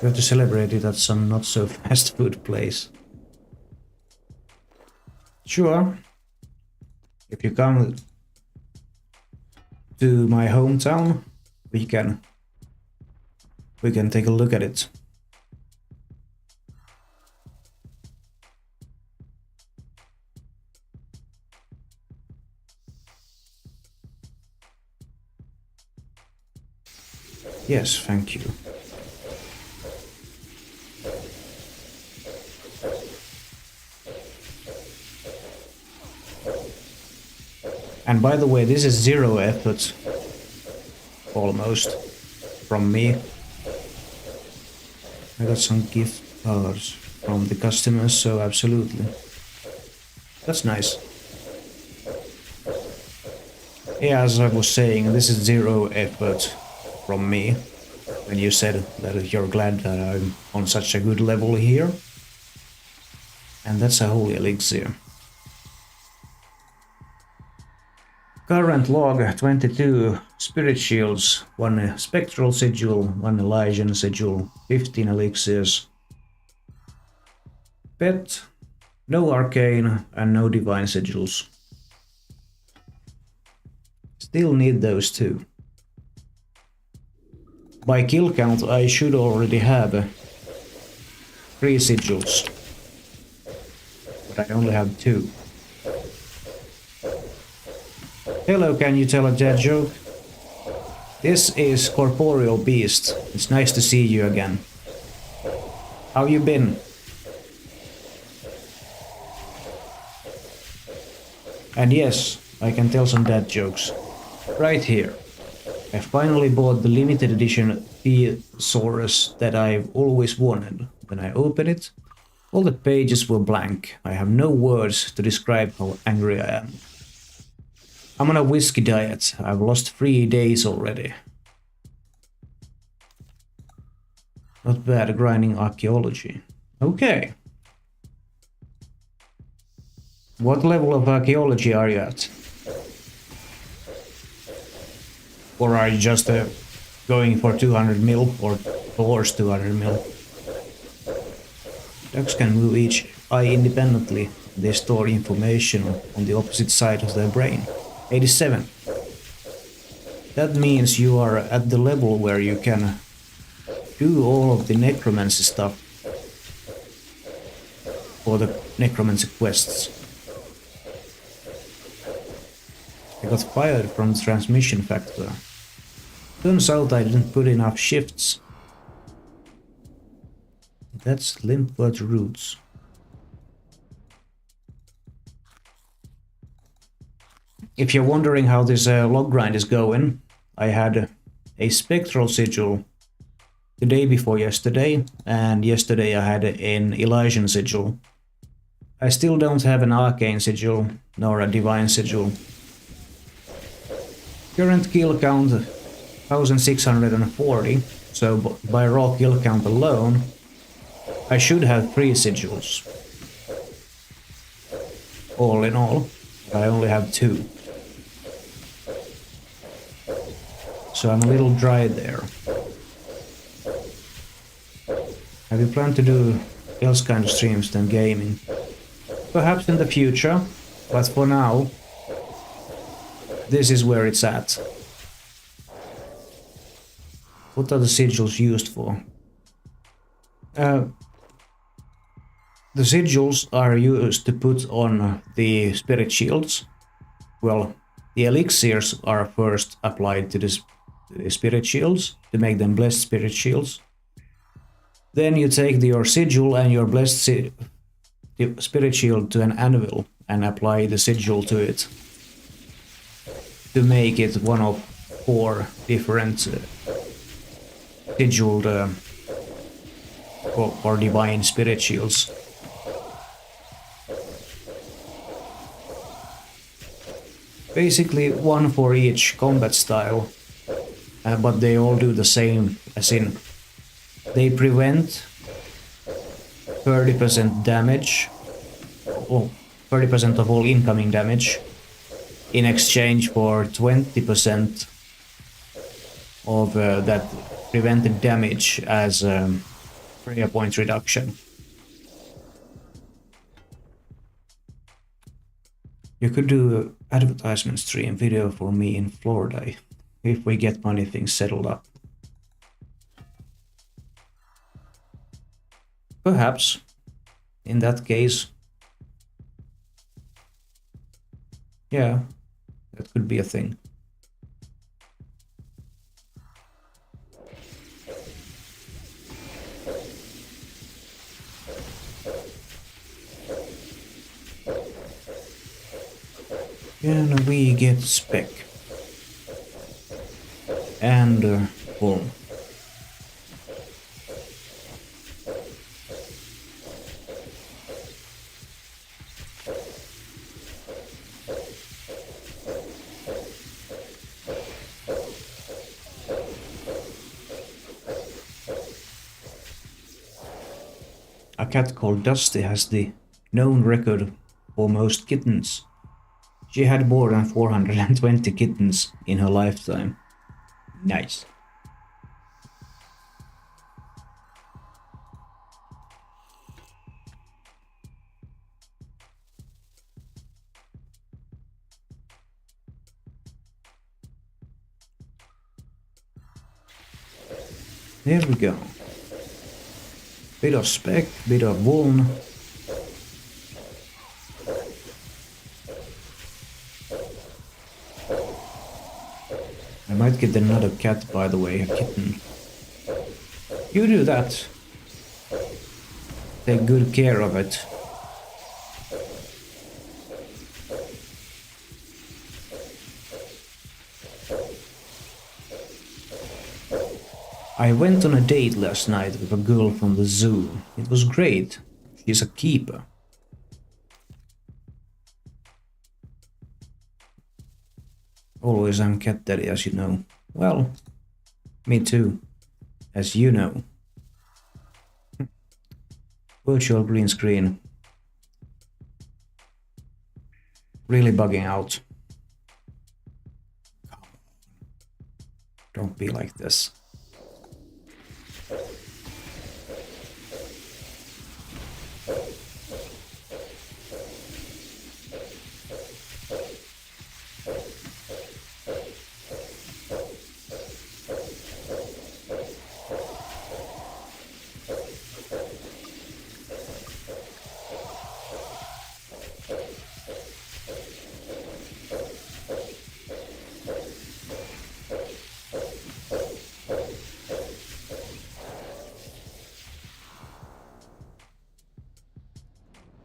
We have to celebrate it at some not so fast food place. Sure. If you come to my hometown, we can take a look at it. Yes, thank you. And by the way, this is 0 effort, almost, from me. I got some gift cards from the customers, so absolutely. That's nice. Yeah, as I was saying, this is 0 effort from me. When you said that you're glad that I'm on such a good level here. And that's a holy elixir. Current log 22 spirit shields, 1 spectral sigil, 1 Elysian sigil, 15 elixirs. Pet, no arcane and no divine sigils. Still need those 2. By kill count I should already have 3 sigils, but I only have 2. Hello, can you tell a dad joke? This is Corporeal Beast. It's nice to see you again. How you been? And yes, I can tell some dad jokes. Right here. I finally bought the limited edition Thesaurus that I've always wanted. When I open it, all the pages were blank. I have no words to describe how angry I am. I'm on a whiskey diet. I've lost 3 days already. Not bad, grinding archaeology. Okay. What level of archaeology are you at? Or are you just going for 200 mil or towards 200 mil? Ducks can move each eye independently. They store information on the opposite side of their brain. 87. That means you are at the level where you can do all of the necromancy stuff for the necromancy quests. I got fired from the transmission factor. Turns out I didn't put enough shifts. That's Limpwort Roots. If you're wondering how this log grind is going, I had a spectral sigil the day before yesterday, and yesterday I had an Elysian sigil. I still don't have an arcane sigil, nor a divine sigil. Current kill count 1640, so by raw kill count alone, I should have 3 sigils. All in all, I only have 2. So I'm a little dry there. Have you planned to do else kind of streams than gaming? Perhaps in the future, but for now, this is where it's at. What are the sigils used for? The sigils are used to put on the spirit shields. Well, the elixirs are first applied to the spirit shields to make them blessed spirit shields. Then you take your sigil and your blessed spirit shield to an anvil and apply the sigil to it to make it one of 4 different sigiled or divine spirit shields. Basically 1 for each combat style, but they all do the same, as in they prevent 30% damage, or 30% of all incoming damage, in exchange for 20% of that prevented damage as prayer point reduction. You could do an advertisement stream video for me in Florida if we get money things settled up. Perhaps, in that case, yeah, that could be a thing. Can we get spec? And boom. A cat called Dusty has the known record for most kittens. She had more than 420 kittens in her lifetime. Nice. There we go. Bit of spec, bit of wool. I might get another cat, by the way, a kitten. You do that. Take good care of it. I went on a date last night with a girl from the zoo. It was great. She's a keeper. Always I'm cat daddy, as you know. Well, me too, as you know. Virtual green screen. Really bugging out. Don't be like this.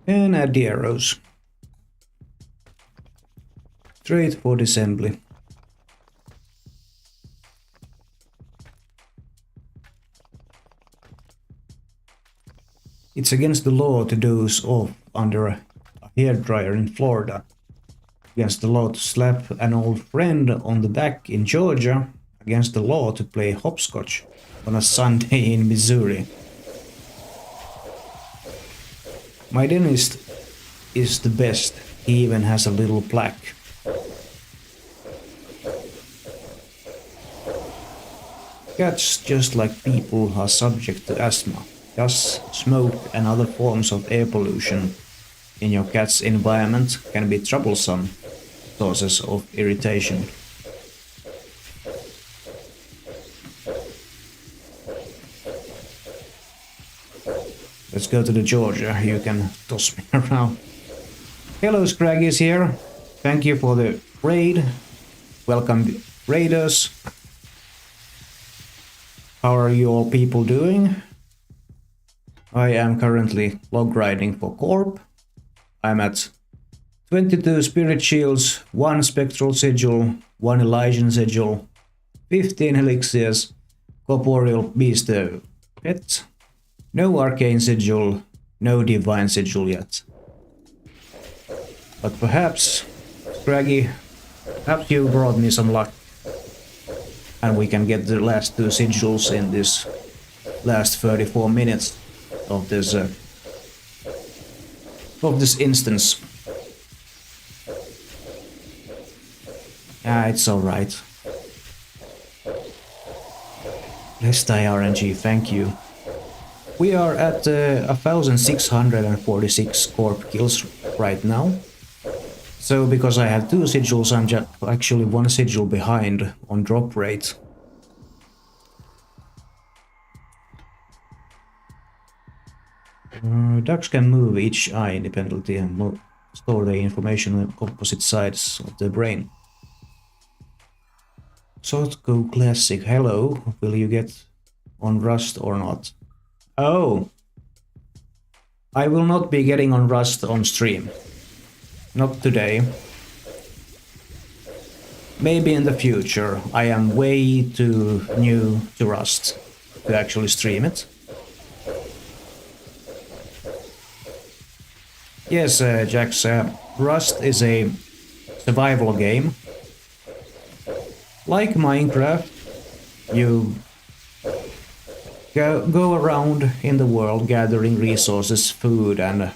And add the arrows. Straight for the assembly. It's against the law to doze off under a hairdryer in Florida. Against the law to slap an old friend on the back in Georgia. Against the law to play hopscotch on a Sunday in Missouri. My dentist is the best. He even has a little plaque. Cats, just like people, are subject to asthma. Thus, smoke and other forms of air pollution in your cat's environment can be troublesome sources of irritation. Let's go to the Georgia. You can toss me around. Hello, Scraggy's here. Thank you for the raid. Welcome, raiders. How are you all people doing? I am currently log grinding for Corp. I'm at 22 Spirit Shields, 1 Spectral Sigil, 1 Elysian Sigil, 15 Elixirs, Corporeal Beast Pet, no Arcane Sigil, no Divine Sigil yet. But perhaps, Scraggy, perhaps you brought me some luck and we can get the last 2 sigils in this last 34 minutes of this instance. It's alright. Let's die RNG, thank you. We are at 1646 Corp kills right now. So because I have 2 sigils, I'm just actually 1 sigil behind on drop rate. Ducks can move each eye independently and store the information on opposite sides of the brain. Go Classic, hello, will you get on Rust or not? Oh! I will not be getting on Rust on stream. Not today. Maybe in the future. I am way too new to Rust to actually stream it. Yes, Jax, Rust is a survival game. Like Minecraft, you go around in the world gathering resources, food and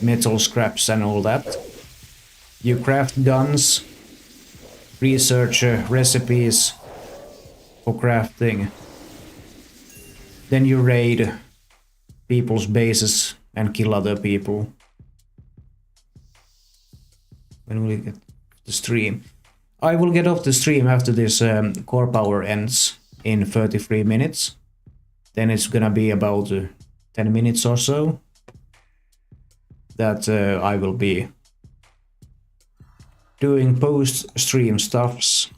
metal scraps and all that. You craft guns, research recipes for crafting. Then you raid people's bases and kill other people. When will you get the stream? I will get off the stream after this core power ends in 33 minutes. Then it's gonna be about 10 minutes or so that I will be doing post-stream stuffs.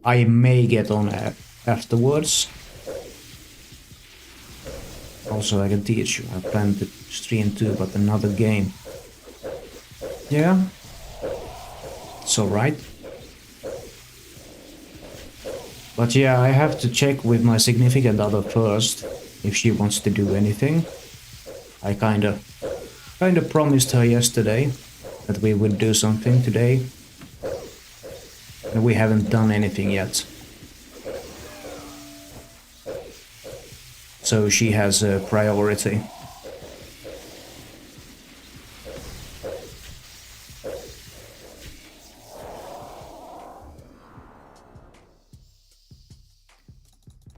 I may get on afterwards. Also, I can teach you. I plan to stream too, but another game. Yeah, it's alright. But yeah, I have to check with my significant other first if she wants to do anything. I kinda promised her yesterday that we would do something today. And we haven't done anything yet. So she has a priority.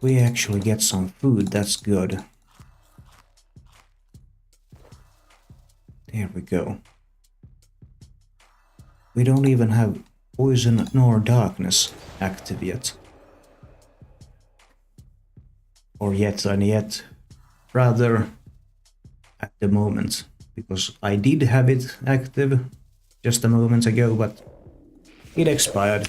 We actually get some food, that's good. There we go. We don't even have poison nor darkness active yet. Or yet, rather at the moment. Because I did have it active just a moment ago, but it expired.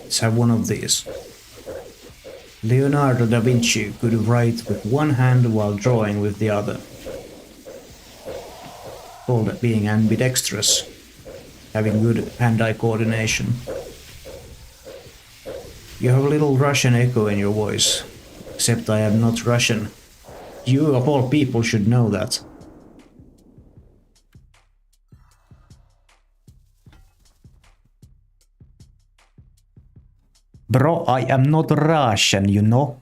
Let's have one of these. Leonardo da Vinci could write with one hand while drawing with the other. Called being ambidextrous, having good hand-eye coordination. You have a little Russian echo in your voice, except I am not Russian. You of all people should know that. Bro, I am not Russian, you know?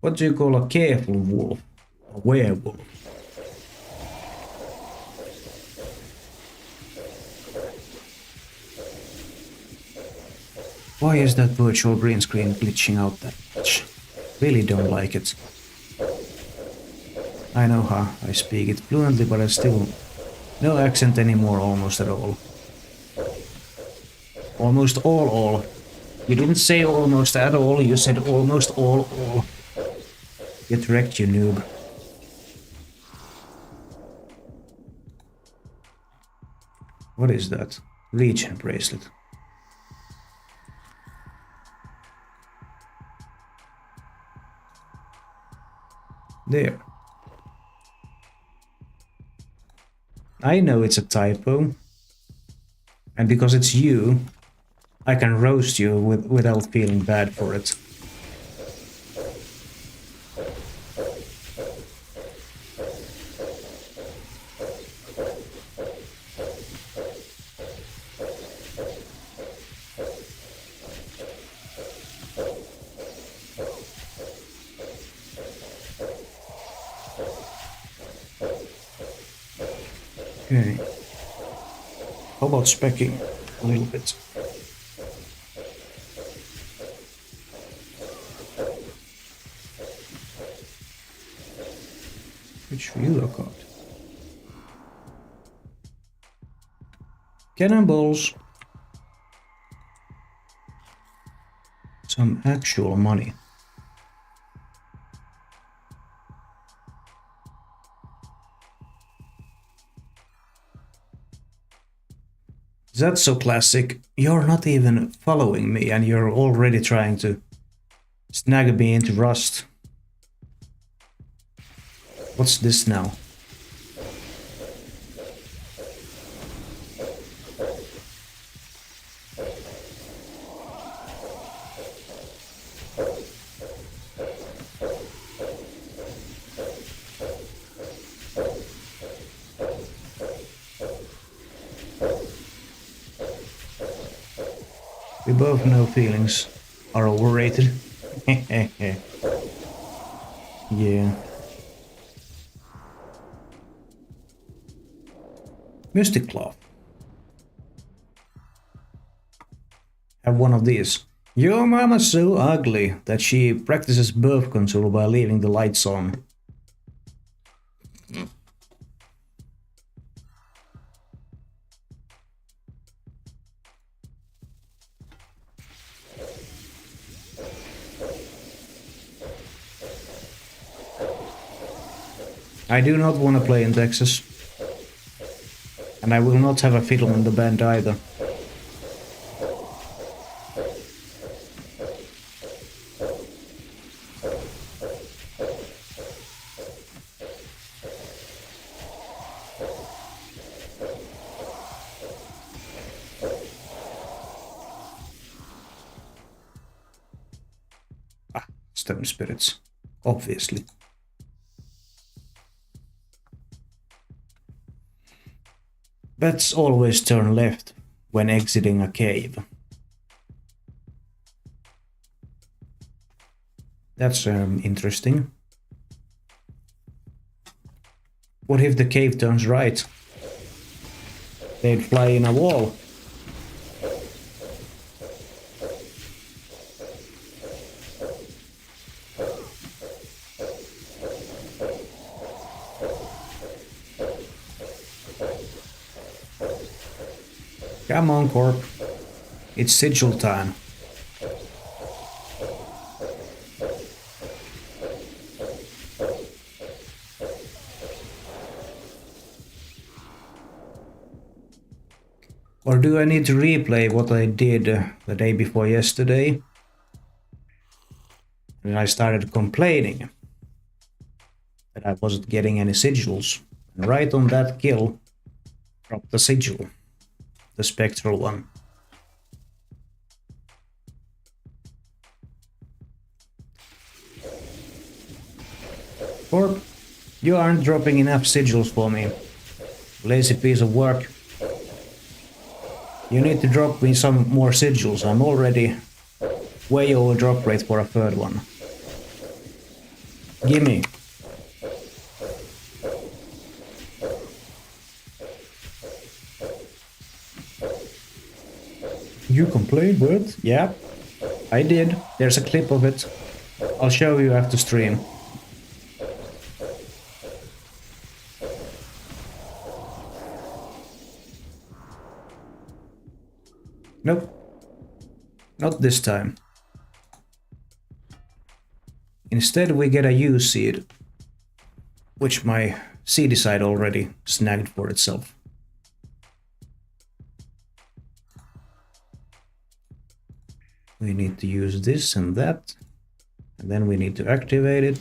What do you call a careful wolf? A werewolf? Why is that virtual green screen glitching out that much? Really don't like it. I know how I speak it fluently, but I still... No accent anymore, almost at all. Almost all. You didn't say almost at all, you said almost all. Get wrecked, you noob. What is that? Legion bracelet. There. I know it's a typo. And because it's you, I can roast you without feeling bad for it. Okay. How about specking a little bit? Which you look at? Cannonballs. Some actual money. That's so classic. You're not even following me and you're already trying to snag me into rust. What's this now? We both know feelings are overrated. Yeah. Mystic Cloth. Have one of these. Your mama's so ugly that she practices birth control by leaving the lights on. I do not want to play in Texas. And I will not have a fiddle in the band either. Stone spirits, obviously. Bats always turn left when exiting a cave. That's interesting. What if the cave turns right? They'd fly in a wall. Come on, Corp. It's sigil time. Or do I need to replay what I did the day before yesterday? And I started complaining that I wasn't getting any sigils. And right on that kill, dropped the sigil. The spectral one. Corp, you aren't dropping enough sigils for me. Lazy piece of work. You need to drop me some more sigils. I'm already way over drop rate for a third one. Gimme. You complained, what? Yeah, I did. There's a clip of it. I'll show you after stream. Nope. Not this time. Instead we get a U seed, which my seedy side already snagged for itself. We need to use this and that. And then we need to activate it.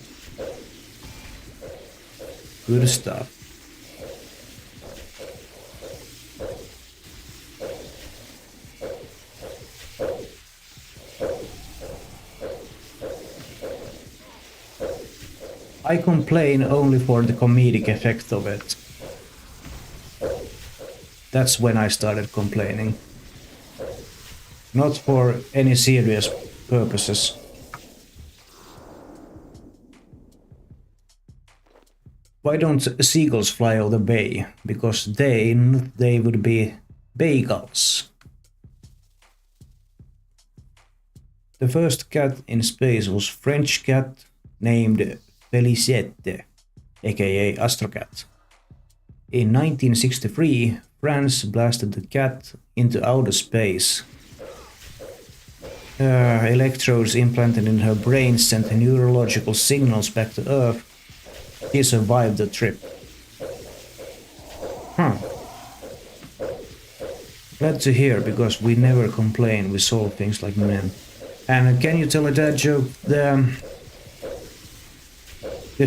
Good stuff. I complain only for the comedic effect of it. That's when I started complaining. Not for any serious purposes. Why don't seagulls fly over the bay? Because they would be bagels. The first cat in space was French cat named Felicette, aka Astrocat. In 1963, France blasted the cat into outer space. Electrodes implanted in her brain sent neurological signals back to Earth. He survived the trip. Glad to hear, because we never complain, we solve things like men. And can you tell a dad joke? The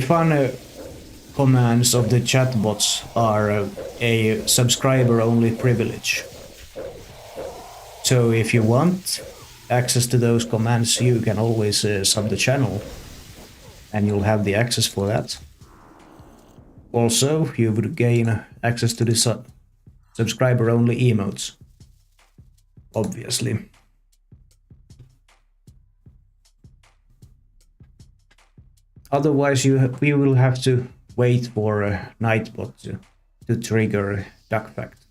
fun commands of the chatbots are a subscriber-only privilege. So if you want access to those commands, you can always sub the channel, and you'll have the access for that. Also, you would gain access to the subscriber-only emotes. Obviously. Otherwise, we will have to wait for a Nightbot to trigger duck fact.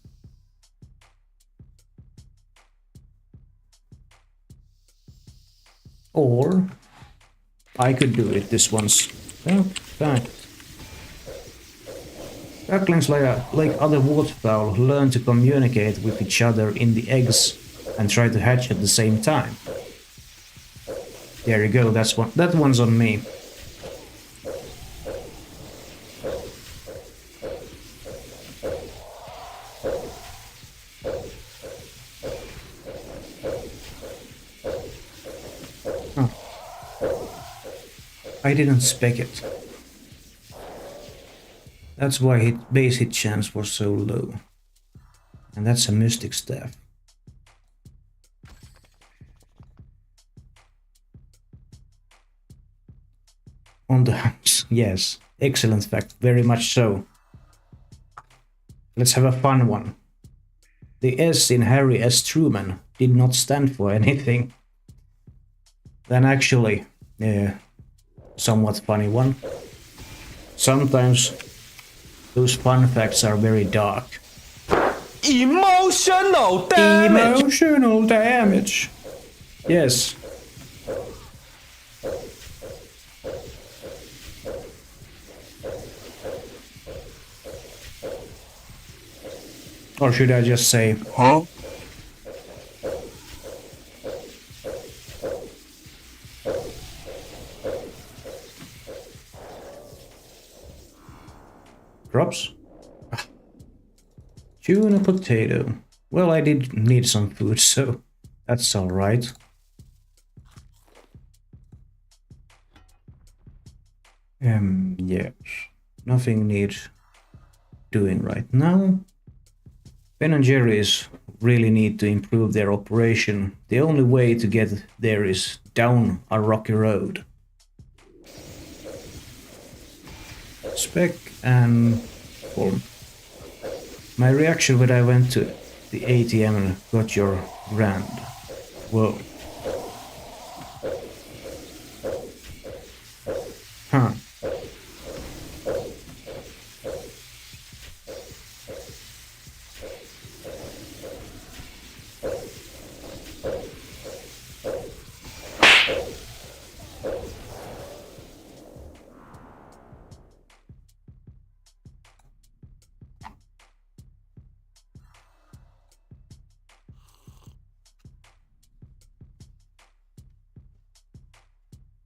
Or I could do it this once. Oh, fact. Ducklings, like other waterfowl, learn to communicate with each other in the eggs and try to hatch at the same time. There you go, that one's on me. I didn't spec it. That's why base hit chance was so low. And that's a mystic staff. On the house, yes. Excellent fact, very much so. Let's have a fun one. The S in Harry S. Truman did not stand for anything. Then actually, somewhat funny one. Sometimes those fun facts are very dark. Emotional damage! Emotional damage. Yes. Or should I just say, huh? drops? Tuna potato. Well, I did need some food, so that's alright. Yes. Nothing needs doing right now. Ben & Jerry's really need to improve their operation. The only way to get there is down a rocky road. Spec and form. My reaction when I went to the ATM and got your grand. Whoa. Huh.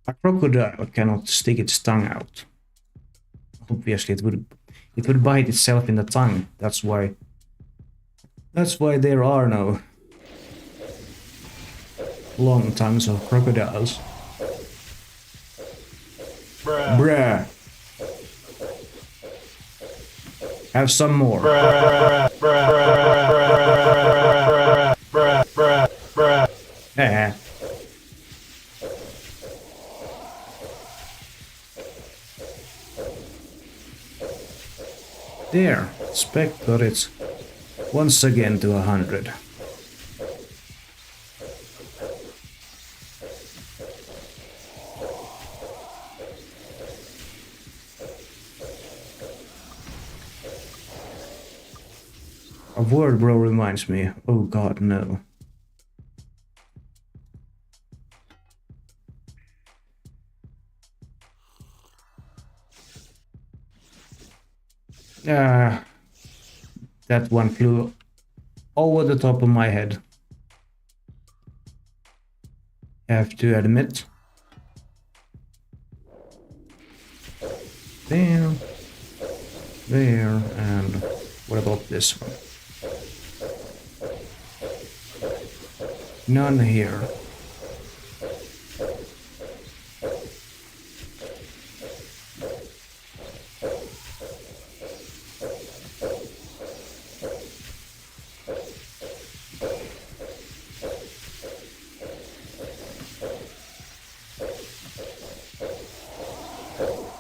A crocodile cannot stick its tongue out. Obviously, it would bite itself in the tongue. That's why there are no long tongues of crocodiles. Bruh. Bruh. Have some more. Eh. There, Spec got it once again to 100. A word, bro, reminds me. Oh god, no. Ah, that one flew over the top of my head. Have to admit. There, there, and what about this one? None here.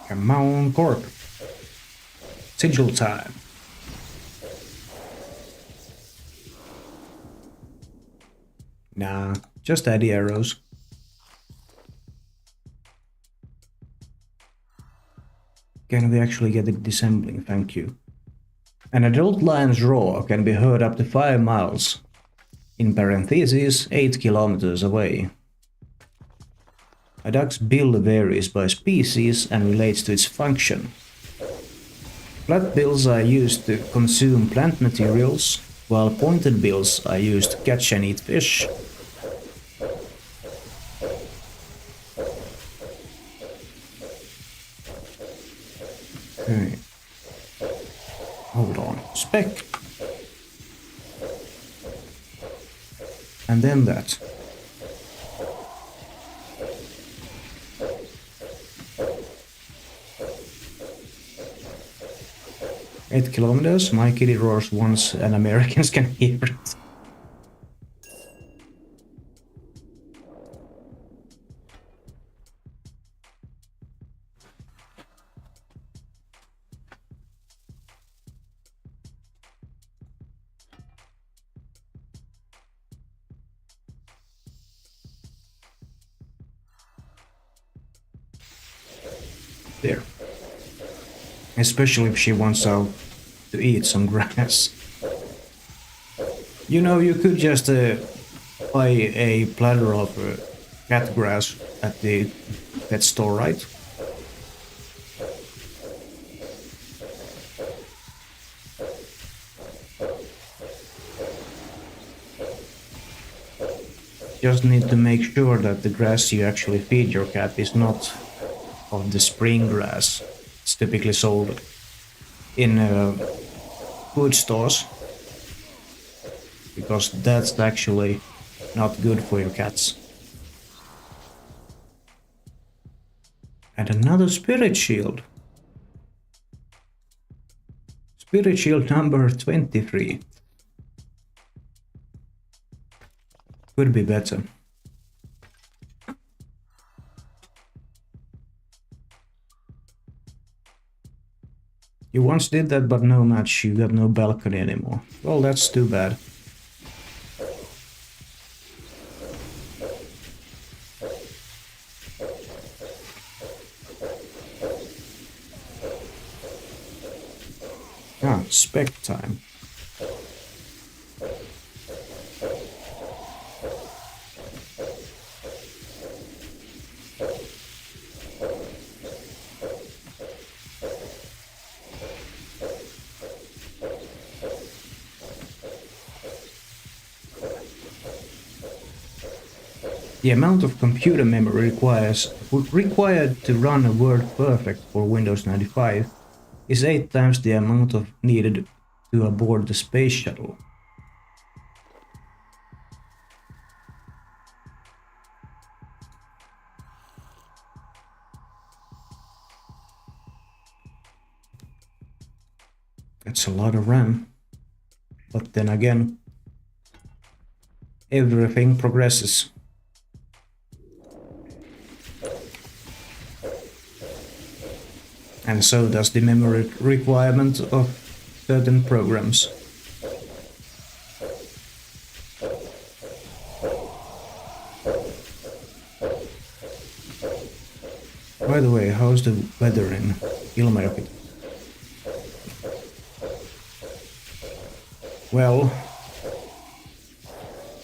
Come on, Corp. Sigil time. Nah, just add the arrows. Can we actually get it dissembling? Thank you. An adult lion's roar can be heard up to 5 miles. In parentheses, 8 kilometers away. A duck's bill varies by species and relates to its function. Flat bills are used to consume plant materials, while pointed bills are used to catch and eat fish. Okay. Hold on. Spec. And then that. Eight kilometers, my kitty roars once and Americans can hear it. There. Especially if she wants out to eat some grass. You know, you could just buy a platter of cat grass at the pet store, right? Just need to make sure that the grass you actually feed your cat is not of the spring grass. It's typically sold in food stores, because that's actually not good for your cats. And another spirit shield. Spirit shield number 23. Could be better. You once did that, but no match. You got no balcony anymore. Well, that's too bad. Ah, spec time. The amount of computer memory required to run a WordPerfect for Windows 95 is 8 times the amount of needed to aboard the space shuttle. It's a lot of RAM. But then again, everything progresses. And so does the memory requirement of certain programs. By the way, how's the weather in Ilmajoki? Well,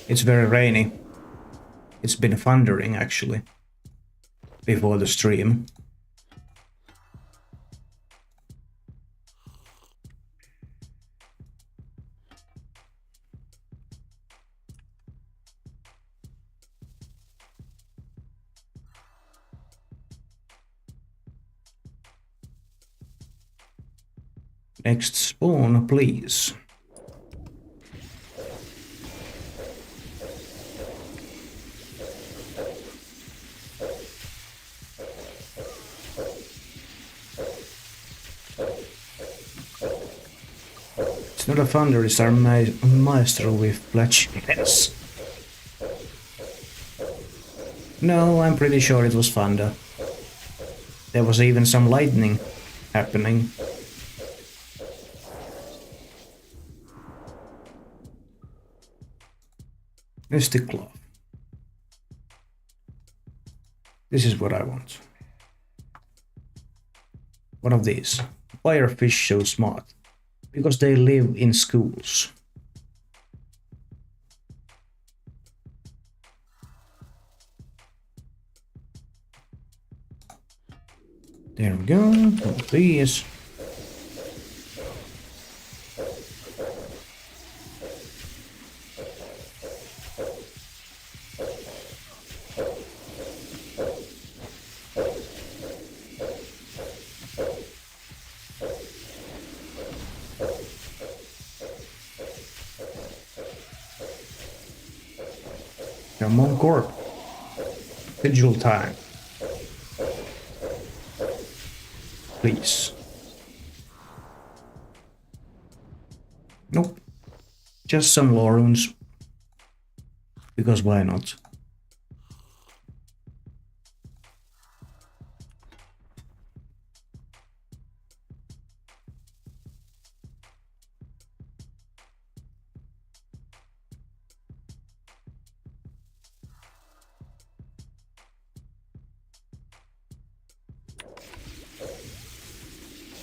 it's very rainy. It's been thundering actually before the stream. Next spawn, please. It's not a thunder, it's our maestro with flat chickens. No, I'm pretty sure it was thunder. There was even some lightning happening. Mystic cloth. This is what I want. One of these. Why are fish so smart? Because they live in schools. There we go. One of these. Come on, Corp. Digital time. Please. Nope. Just some lore runes. Because why not?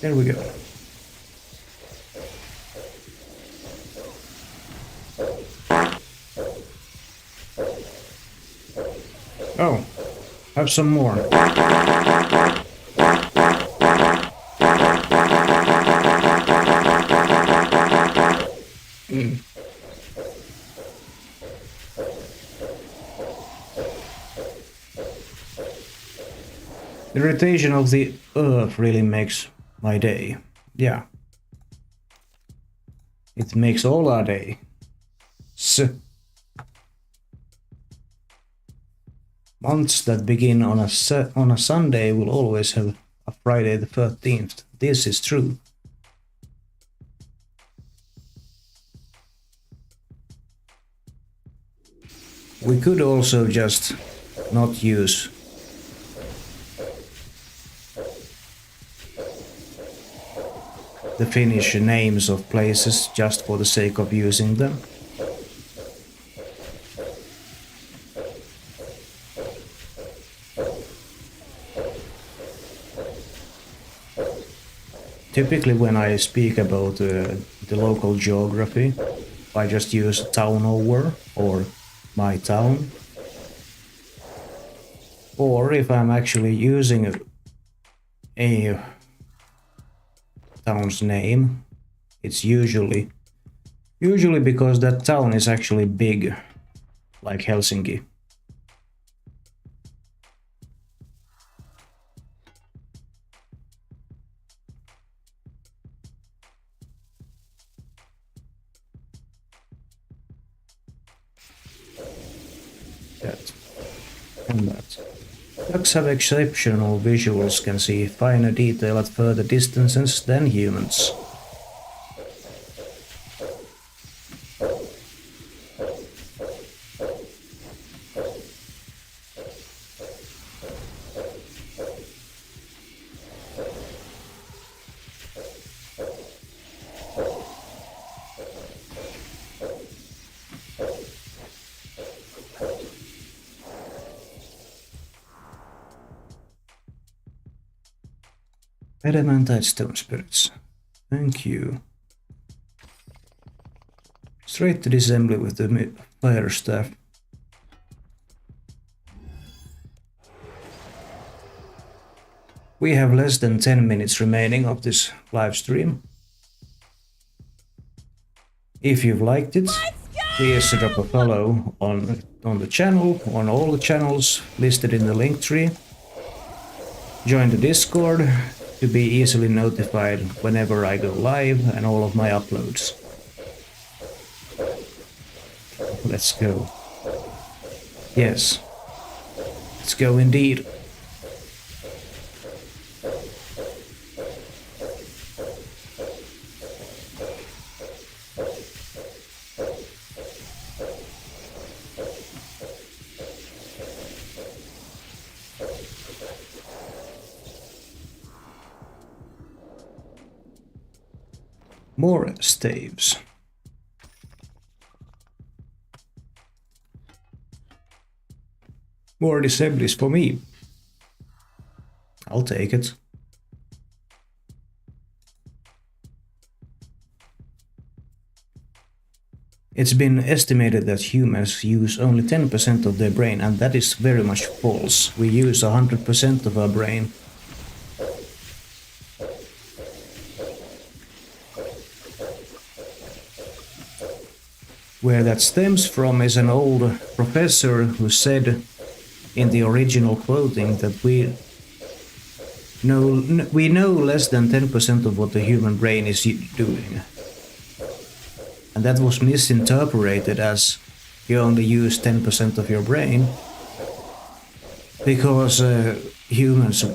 There we go. Oh, have some more. The rotation of the earth really makes my day. Yeah. It makes all our day. Months that begin on a Sunday will always have a Friday the 13th. This is true. We could also just not use the Finnish names of places just for the sake of using them. Typically when I speak about the local geography, I just use town over or my town. Or if I'm actually using a town's name, it's usually because that town is actually big, like Helsinki. That and that. Ducks have exceptional visuals, can see finer detail at further distances than humans. Adamantite stone spirits. Thank you. Straight to the assembly with the fire staff. We have less than 10 minutes remaining of this live stream. If you've liked it, please drop a follow on the channel, on all the channels listed in the link tree. Join the Discord to be easily notified whenever I go live and all of my uploads. Let's go. Yes. Let's go indeed. More staves. More assemblies for me. I'll take it. It's been estimated that humans use only 10% of their brain, and that is very much false. We use 100% of our brain. Where that stems from is an old professor who said in the original quoting that we know less than 10% of what the human brain is doing. And that was misinterpreted as you only use 10% of your brain, because humans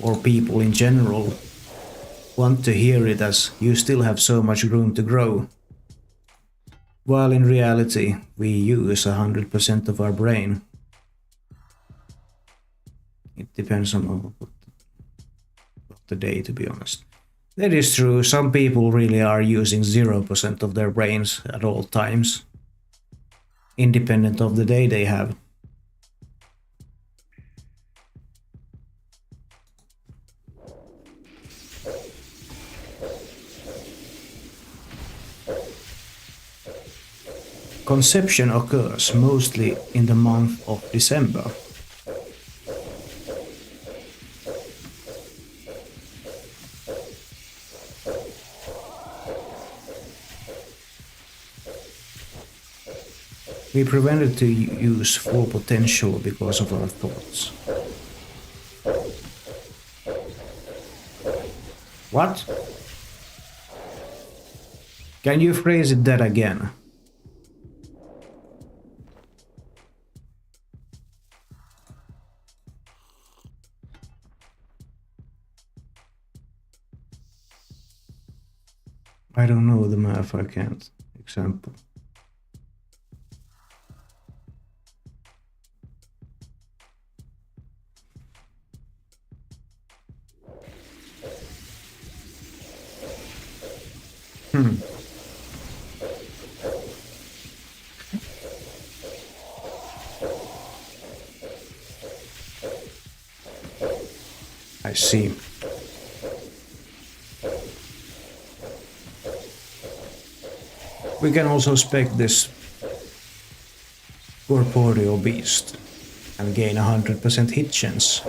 or people in general want to hear it as you still have so much room to grow. While in reality, we use 100% of our brain. It depends on the day, to be honest. That is true, some people really are using 0% of their brains at all times, independent of the day they have. Conception occurs mostly in the month of December. We prevented to use full potential because of our thoughts. What? Can you phrase it that again? I don't know the math, I can't. Example. I see. We can also spec this corporeal beast and gain 100% hit chance.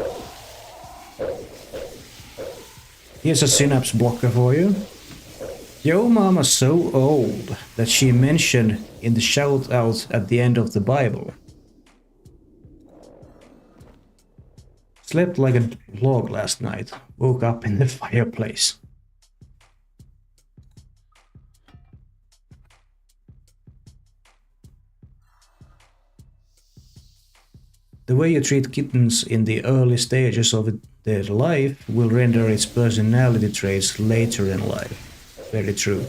Here's a synapse blocker for you. Yo mama's so old that she mentioned in the shout out at the end of the Bible. Slept like a log last night, woke up in the fireplace. The way you treat kittens in the early stages of their life will render its personality traits later in life. Very true.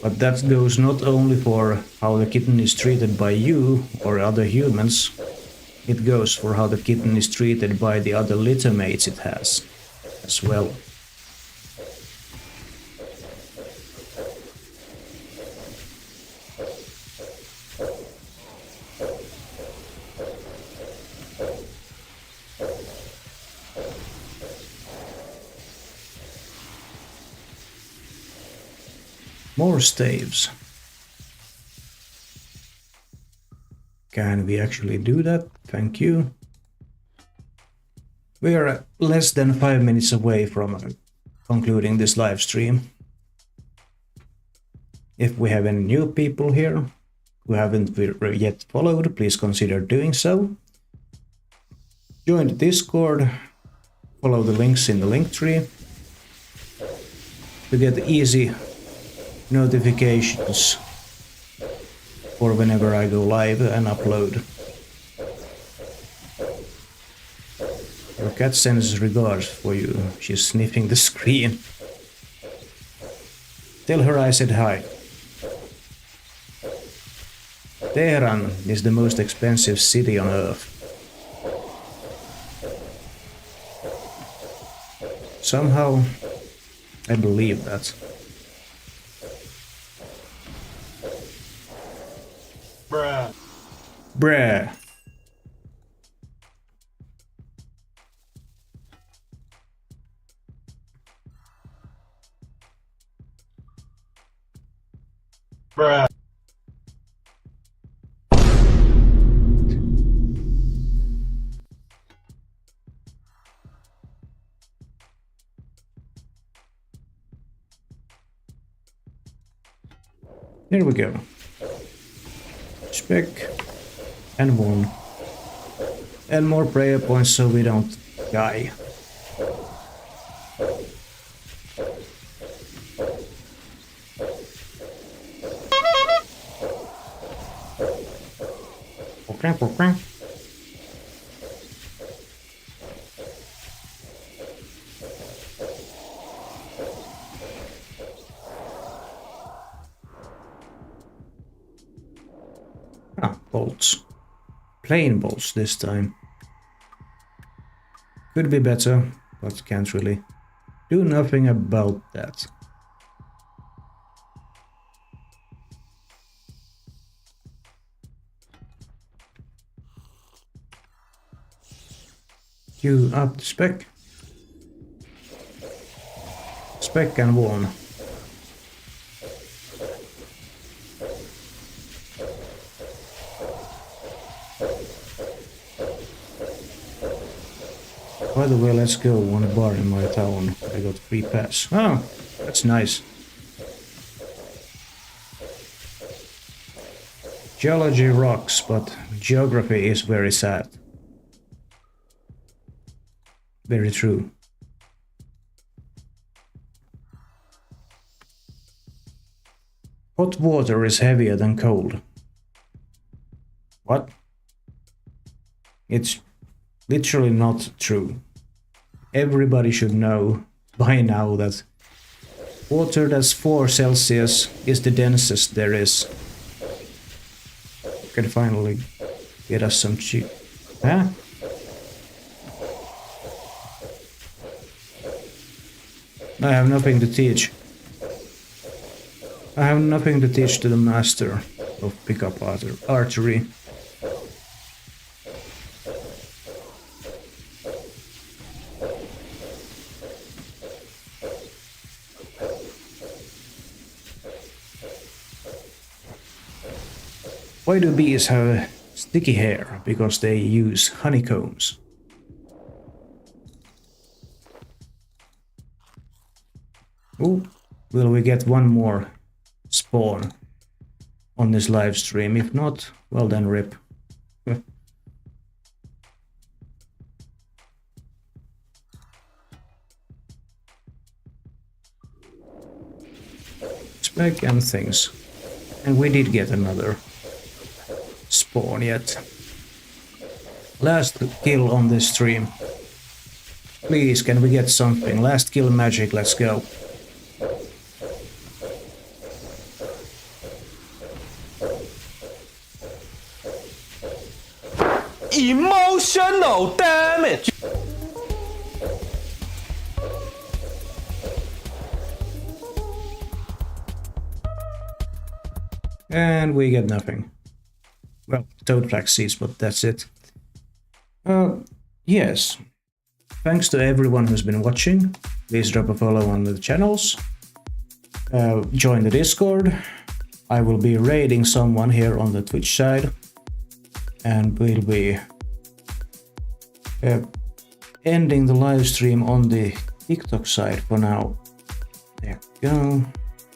But that goes not only for how the kitten is treated by you or other humans, it goes for how the kitten is treated by the other litter mates it has as well. More staves. Can we actually do that? Thank you. We are less than 5 minutes away from concluding this live stream. If we have any new people here who haven't yet followed, please consider doing so. Join the Discord, follow the links in the link tree to get easy notifications for whenever I go live and upload. Your cat sends regards for you. She's sniffing the screen. Tell her I said hi. Tehran is the most expensive city on Earth. Somehow, I believe that. Bruh. Bruh. Bruh. Here we go. Spec and 1. And more prayer points so we don't die. Okay. Bolts. Plain bolts this time. Could be better, but can't really do nothing about that. You up the spec. Spec and 1. By the way, let's go on a bar in my town. I got free pass. Oh, that's nice. Geology rocks, but geography is very sad. Very true. Hot water is heavier than cold. What? It's literally not true. Everybody should know by now that water that's 4 Celsius is the densest there is. Can finally get us some cheap. Huh? I have nothing to teach. I have nothing to teach to the master of pickup archery. Why do bees have sticky hair? Because they use honeycombs. Oh, will we get one more spawn on this live stream? If not, well then rip. Spec and things. And we did get another spawn yet. Last kill on this stream. Please, can we get something? Last kill magic, let's go. Emotional damage. And we get nothing. Well, toad flax seeds, but that's it. Yes. Thanks to everyone who's been watching. Please drop a follow on the channels. join the Discord. I will be raiding someone here on the Twitch side, and we'll be ending the live stream on the TikTok side for now. There we go.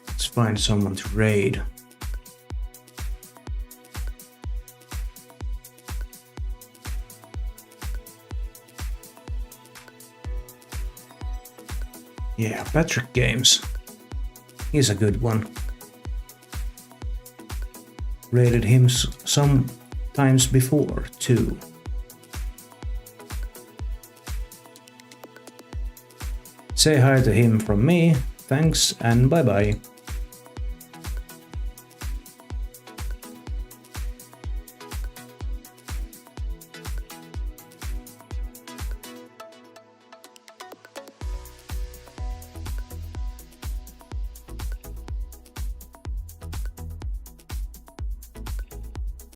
Let's find someone to raid. Yeah, Patrick Games. He's a good one. Raided him some times before too. Say hi to him from me. Thanks and bye bye.